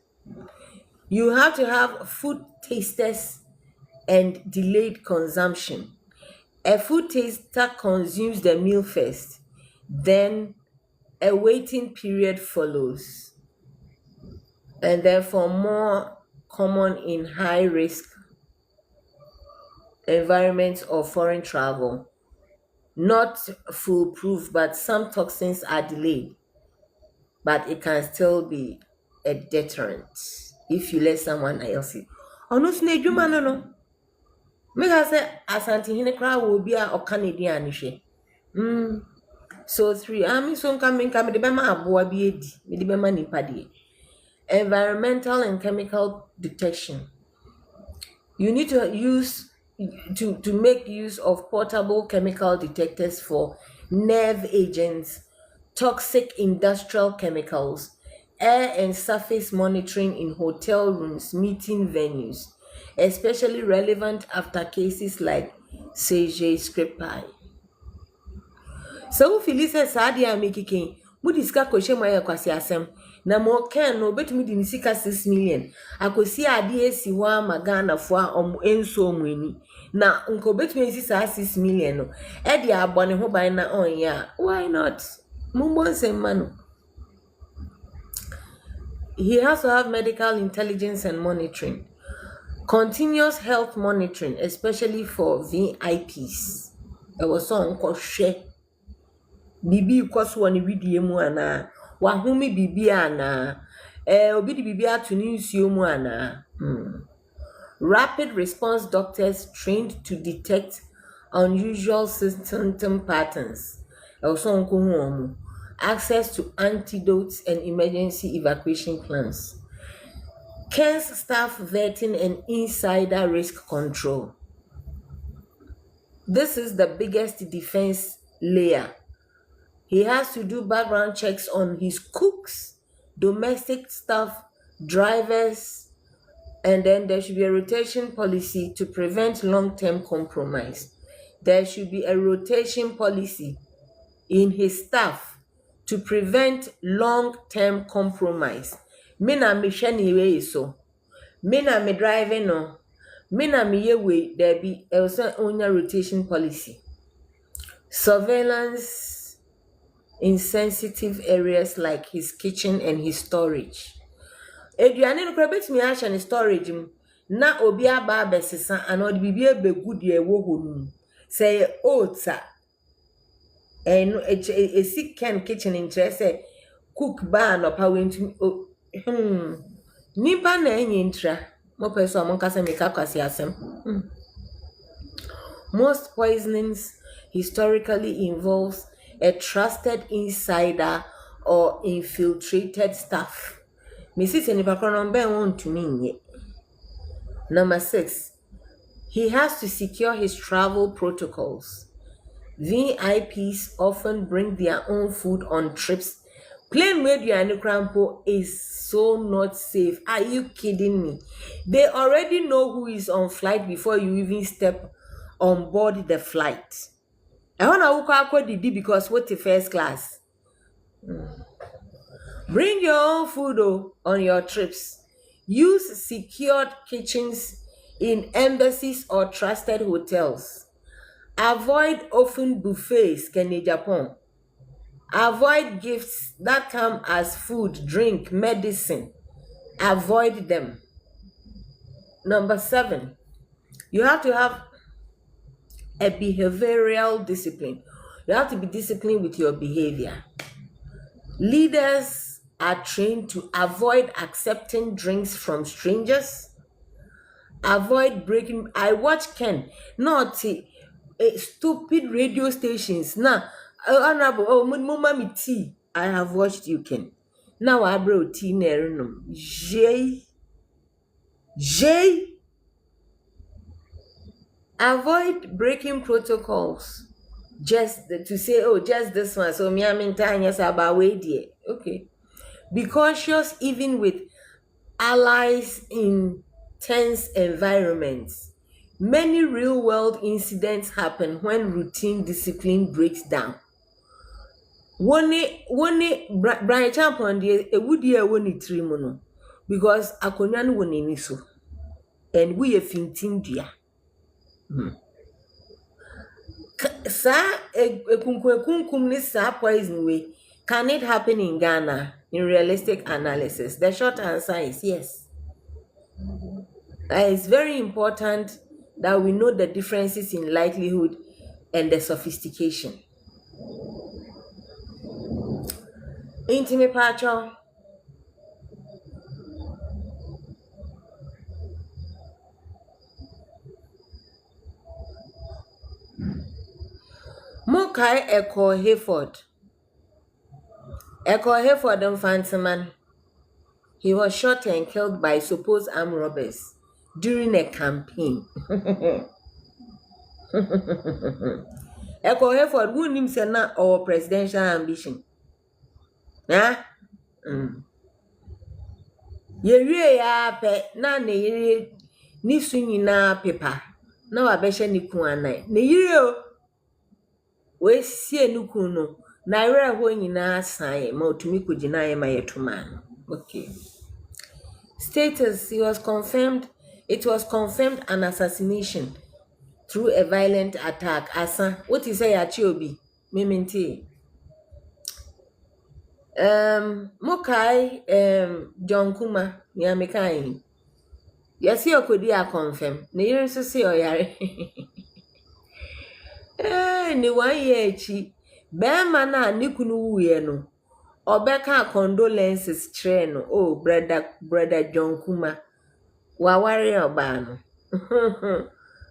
You have to have food tasters and delayed consumption. A food taster consumes the meal first, then a waiting period follows, and therefore more common in high-risk environments or foreign travel. Not foolproof, but some toxins are delayed, but it can still be a deterrent if you let someone else eat. Ono sne adwuma no no. Mega say asante hene kra wo bi a Canadian hwe. So 3 ami so nka me de be ma aboa bi edi, me de be ma nipa de. Environmental and chemical detection. You need to make use of portable chemical detectors for nerve agents, toxic industrial chemicals, air and surface monitoring in hotel rooms, meeting venues, especially relevant after cases like Sergei Skripal. So Phyllis Sadia Mikikin, Mudiska Koshemaya Kwasiasem, Namo Ken no bet me di sika 6 million. Akosi ade esi wa magana fo enso mweni. Na nko bet me esi 6 million no. E di abone ho ban na onya. Why not? Mumbon semmano. He has to have medical intelligence and monitoring. Continuous health monitoring, especially for VIPs. There was some share. Bibi kwaso woni widie mu ana. Wahumi bibi ana. Obi di bibi atu ni nsuo mu ana. Rapid response doctors trained to detect unusual symptom patterns. Also nko access to antidotes and emergency evacuation plans. CARES staff vetting and insider risk control. This is the biggest defense layer. He has to do background checks on his cooks, domestic staff, drivers, and then there should be a rotation policy to prevent long-term compromise. There should be a rotation policy in his staff to prevent long-term compromise. Me na me hwe ni we so. Me na me driving no. Me na me ye we there be also onya rotation policy. Surveillance in sensitive areas like his kitchen and his storage. Eduane no krabet mi ahye ne storage mu na obi aba abesesa ana odi bibie begudi ewo honu. Say ota eno esi ken kitchen interest cook bar no pa wentu nipa na enyi ntra mo peso mo kasa me ka kwase asem. Most poisonings historically involves a trusted insider or infiltrated staff. Mrs. Number 6, he has to secure his travel protocols. VIPs often bring their own food on trips. Plane media crampo is so not safe. Are you kidding me? They already know who is on flight before you even step on board the flight. I want to didi because what the first class. Bring your own food on your trips. Use secured kitchens in embassies or trusted hotels. Avoid open buffets, Kenya, Japan. Avoid gifts that come as food, drink, medicine. Avoid them. Number 7, you have to have a behavioral discipline. You have to be disciplined with your behavior. Leaders are trained to avoid accepting drinks from strangers. Avoid breaking. I watch Ken, not stupid radio stations. Now, honorable, mama me tea. I have watched you, Ken. Now I brought tea near J. Avoid breaking protocols. Just to say, oh, just this one. So me, I'm in time, yes, about wait there. Okay. Be cautious even with allies in tense environments. Many real-world incidents happen when routine discipline breaks down. Brian Champion a woody a woni trimono because akonya no woni ni so and we a fintin dia. Sa kunkum ni sa poison way. Can it happen in Ghana? In realistic analysis, the short answer is yes. It's very important that we know the differences in likelihood and the sophistication. Intimate patron. Mokai Echo Hayford. Echo Hayford Mfantiman. He was shot and killed by supposed armed robbers during a campaign. Echo Hayford wouldn't himself not our presidential ambition. Huh? Ye ya pe na ne yire ni su nyina pepa na wa behye ni ku anan ne yire o we sie ni ku no na yire ho nyina san ma otumi ku gina ye ma yetuma. Okay. Status, it was confirmed an assassination through a violent attack. Asa, what is say Achiobi? Mementi. Mokai John Kuma Yamikai. Yes, you could be a confirm. Near to see or yare. Ni 1 year chi. Bemana Nikunu yeno. Obeka condolences train. Oh, brother John Kuma. Wawari obano.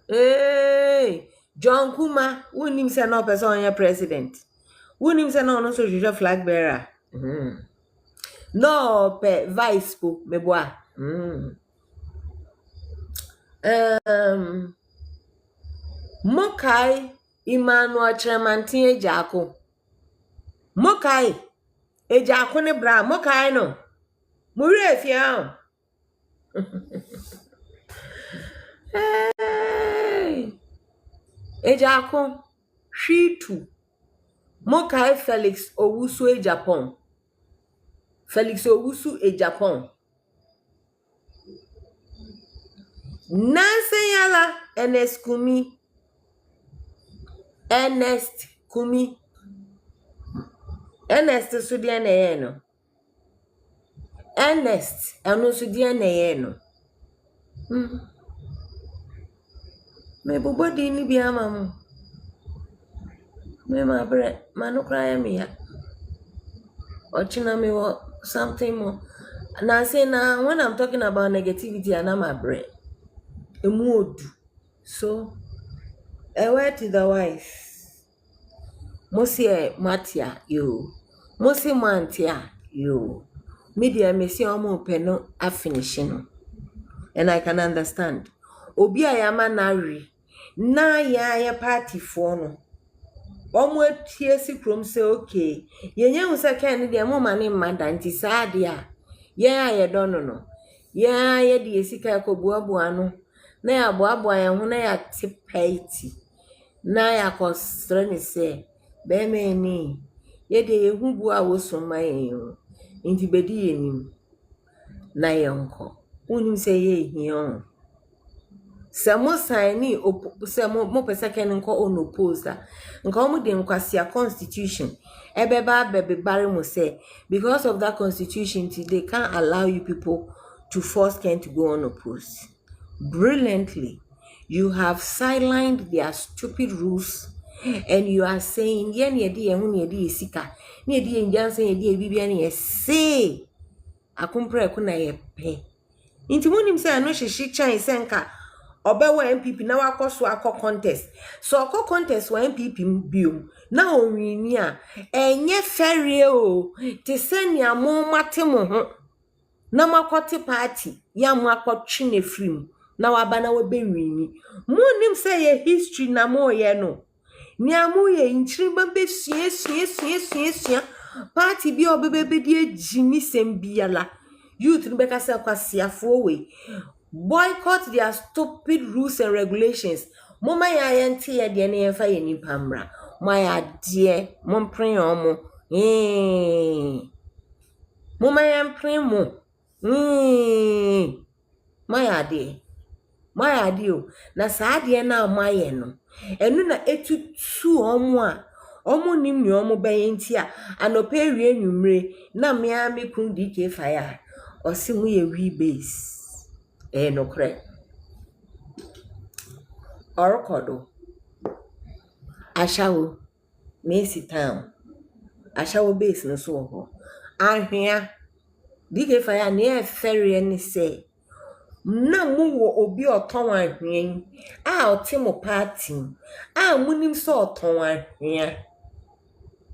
Hey, John Kuma, who names an person your president? Who names an honor social flag bearer? No, pe vice po meboa. Mokai Emmanuel Tremantin Ejako. Mokai Ejako ne bra Mokai no. Muri efia. Hey. Ejako Shitu Mokai Felix Owusu e Japan. Felix Owusu e Japan. Nancy Yala Ernest Kumi. Ernest Sudia Neyeno. Ernest Anu Sudia Neyeno. Me body ni bia mamu. Me ma bre manu cry me ya. Ochina me something more. Now say now when I'm talking about negativity and I'm a bre. A mood. So word to the wise. Mosi Matia, you. Mosi Mantia, you. Media Messi Omo Peno a finishing. And I can understand. Obi ayama nari. Na ya party for no. Omo tie si krom say okay. Yenye hu say kan de mo mane mmada nti saa de a. Ye aye dono no. Ye aye de esika ekobuabua no. Na ya boabua ye ho na ya tipaiti. Na ya kostre ni say be me ni. Ye de ye hu bu a wo so mayen yo. Nti bedi ye nim. Na ye nko. Unim say ye hion. Samo signi mo pesa ken nko on oppose nka omo de nkwasia constitution ebeba bebare mo say because of that constitution they can't allow you people to force Ken to go unopposed. Brilliantly, you have sidelined their stupid rules and you are saying ye na de hu na de sika na de njanse ye de bibia na say akompra ko na ye pe nti monim say ano hyehi chan senka obewa MPP na wakoso akọ contest so akọ contest wa MPP biom na onwini a enye ferie o te senia mo mate mo ho na makote party ya mo akotwe na frim na waba na wabewini monim say ye history na mo ye no ni amu ye nchiriba be sua party bi obebebe di ejimi sembiala youth ni beka say kwasiafo we boycott their stupid rules and regulations. Mama ya yenti ya de na yemfa ye nipa mra. Ma ya de mo mpren omo. Mama ya mpren mo. Ma ya de o. Na saa de na ma ye no. Enu na etutu omo a. Omo nim ni omo beye nti a anope wie nwumre na me a mekun DK fire. Osi mu ye we base. No correct. Orokodo. Ashawo. Messi town. Ashawo base no so ho. Ahwea. Dige fire na ferry any say. Na mu wo obi oton ahwea. A otimo party. A munim so oton ahwea.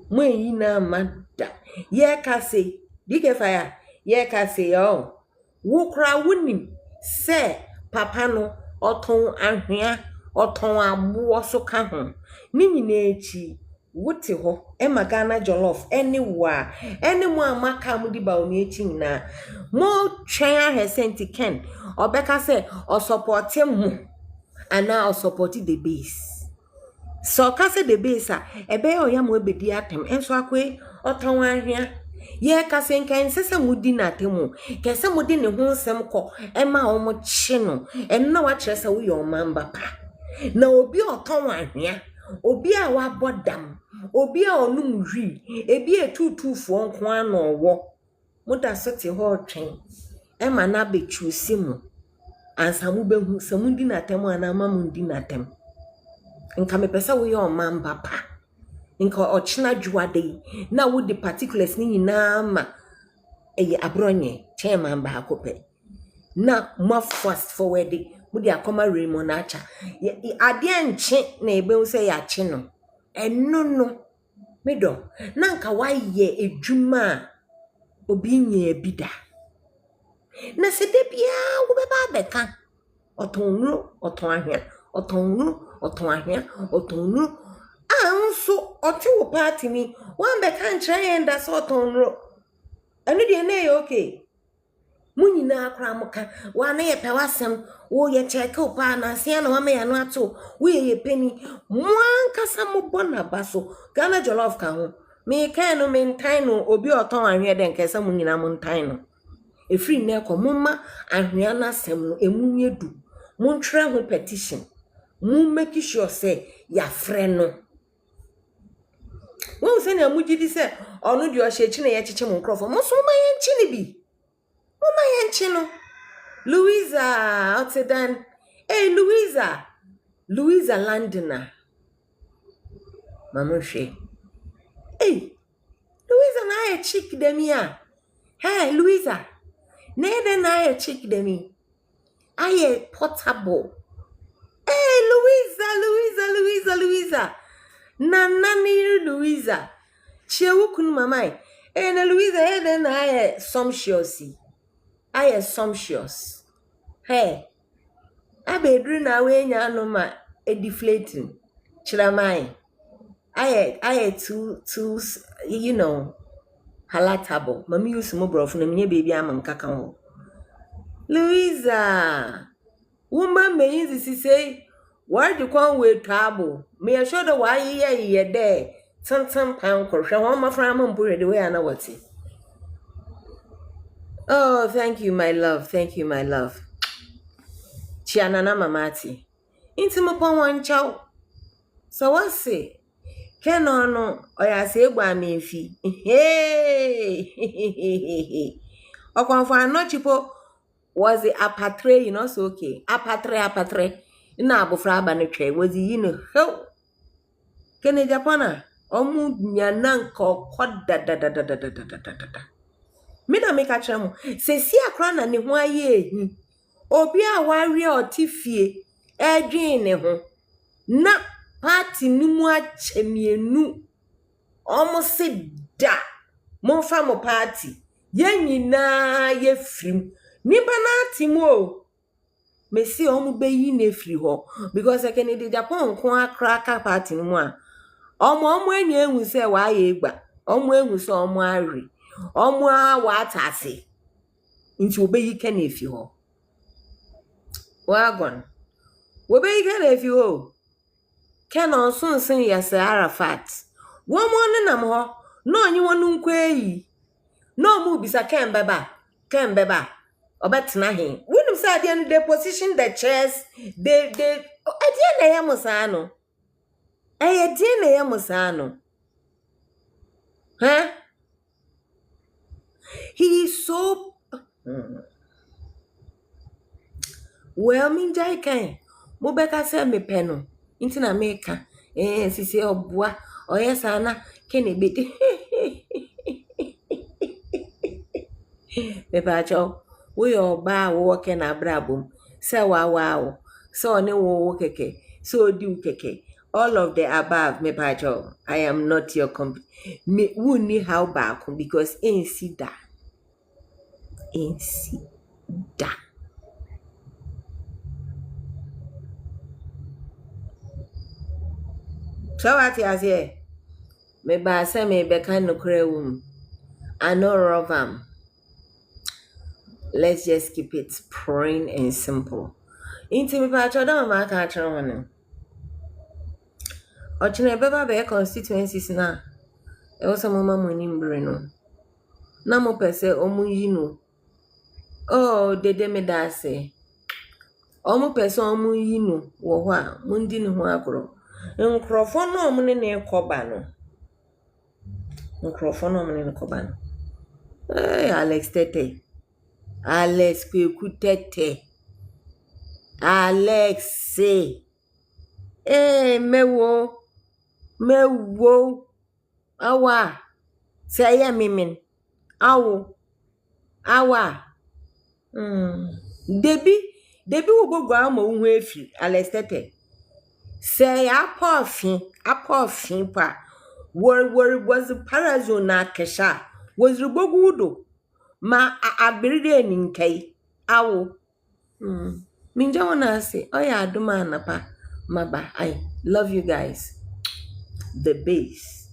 Mo yi na mada. Ye ka say. Dige fire. Ye ka say yo. Wo kra wunim. Se papa no oton ahwea oton abo so ka ho ni nyina echi wote ho e magana jollof anywhere any mo amaka mo di ba o ni echi nyina mo twen ahesenti Ken obeka se o support mu ana o support the base so ka se the base a ebe o ya mo ebedi atem enso akwe oton ahwea ye kasenkan sese mudi na temu kese mudi ne ho nsem kọ ema omo chi no enna wa kire se wo yo mamba pa na obi oton ahwea obi a wa bodam obi a onum hwi ebi etutufo nko ana owo muda sote ho twen ema na bechusi mu ansa mu behu se mudi na temu ana ma mudi na tem nka me pesa wo yo mamba pa nka ochina dwade na wo the particulars ni nyina ma eye abronye chairman ba akope na mo fast forward mo di akoma Raymond acha ade anche na ebe wo say ya che no eno no medo na nka waye edwuma obi nya bida na se de bia wo be ba beka oton ahia anso oti wo party ni wan be kan kire nda so tonro anu de na okay munyina akra muka wa na ye pewasem wo ye check up na sia na wa me ya no ato wo ye peni mwan kasa mo bona baso Ghana jollof ka ho me kan no mentan no obi oton ahwe de nkesa munyina mo ntan no efri na ko mumma ahwe na sem no emunye du mo ntwe ho petition mo make sure say ya frɛ no wo se na mugidi se onu di o hyechi na ye cheche mo nkrofo mo so ma ye nchi ni bi mo ma ye nchi no Louisa Otedan Louisa Landina mama hwe Louisa na ye chick demi a Louisa na ye chick demi aye portable Hey, Louisa. Nani Louisa. Chewukun mamai. Hey, na Louisa, hey, then I sumptuous. I sumptuous. Hey, I bedru na we nya no ma e deflating. Chilamai. I too you know palatable. Mami use mo brof na me baby am nkaka ho. Louisa. Woman may easy say why you come with trouble? Me assure the why ye there. Some pound corruption. One my friend and put it the way I know what's it. Oh, thank you, my love. Thank you, my love. Chianana mamati. Intima pon one chow. So what's it? Ken no or ya say gwa me fi. Hey. O kon for no chipo was it apatre, you know, so okay. Apatre. Na abofra aba ne twa was yi no. Ho. Kene Japana. Omu nyana nko da. Me na make a tremo. Se si akra na ne ho aye ehi. Obi a wari otifie edwin ne ho. Na party ni mu achemienu. Omo se da. Monfa mo party. Ye nyina ye frim. Nipa na atimu o. Me si omo beyi na firi ho because Kennedy Japan ko akra ka party ni mu a. Omo enye enwu se wa ye egba. Omo enwu se omo ari. Omo a wa atase. Nti obeyi ke na efi ho. Wagon. Obeyi ke na efi ho. Ken on sunsun Yasser Arafat. Womo ne nam ho. No onyi wonu nkweyi. No mu bisa Ken beba. Obetna he. Wouldn't say they position the chairs. They na ya musano. Edie na ya musano. Huh? He is so well minjai kan. Mo beka say me peno. Inti na meka. Sisi obua. Oye sana Ken be. Mepacho. We oba wo ke na brabum. Say wow. So ne wo keke. So do keke. All of the above, mepacho. I am not your me wuni how back because ain't see that. So what you say? Me ba say me be kan no kre I know rovam. Let's just keep it plain and simple. Inti me pa choda ma ka chro hono. Ochine beba be constituencies na. E wo some mama ni mbre no. Na mo pese omu yi no. Oh, dede me da say. Omu pese omu yi no wo ho a mundi ni ho agro. Nkrofo no omu ne koba no. Hey, Alex Tete. Alex Kwekutete. Alex say. Hey, mewo. Awa. Say ya mimin. Awo. Awa. Debi wo go ama wo efi Alex Tete. Say apofin pa. Was parazone na kesha. Was rubogudo. Ma abiride ninkai. Awo. Minja wana say, oh yeah, aduma anapa. Maba. I love you guys. The base.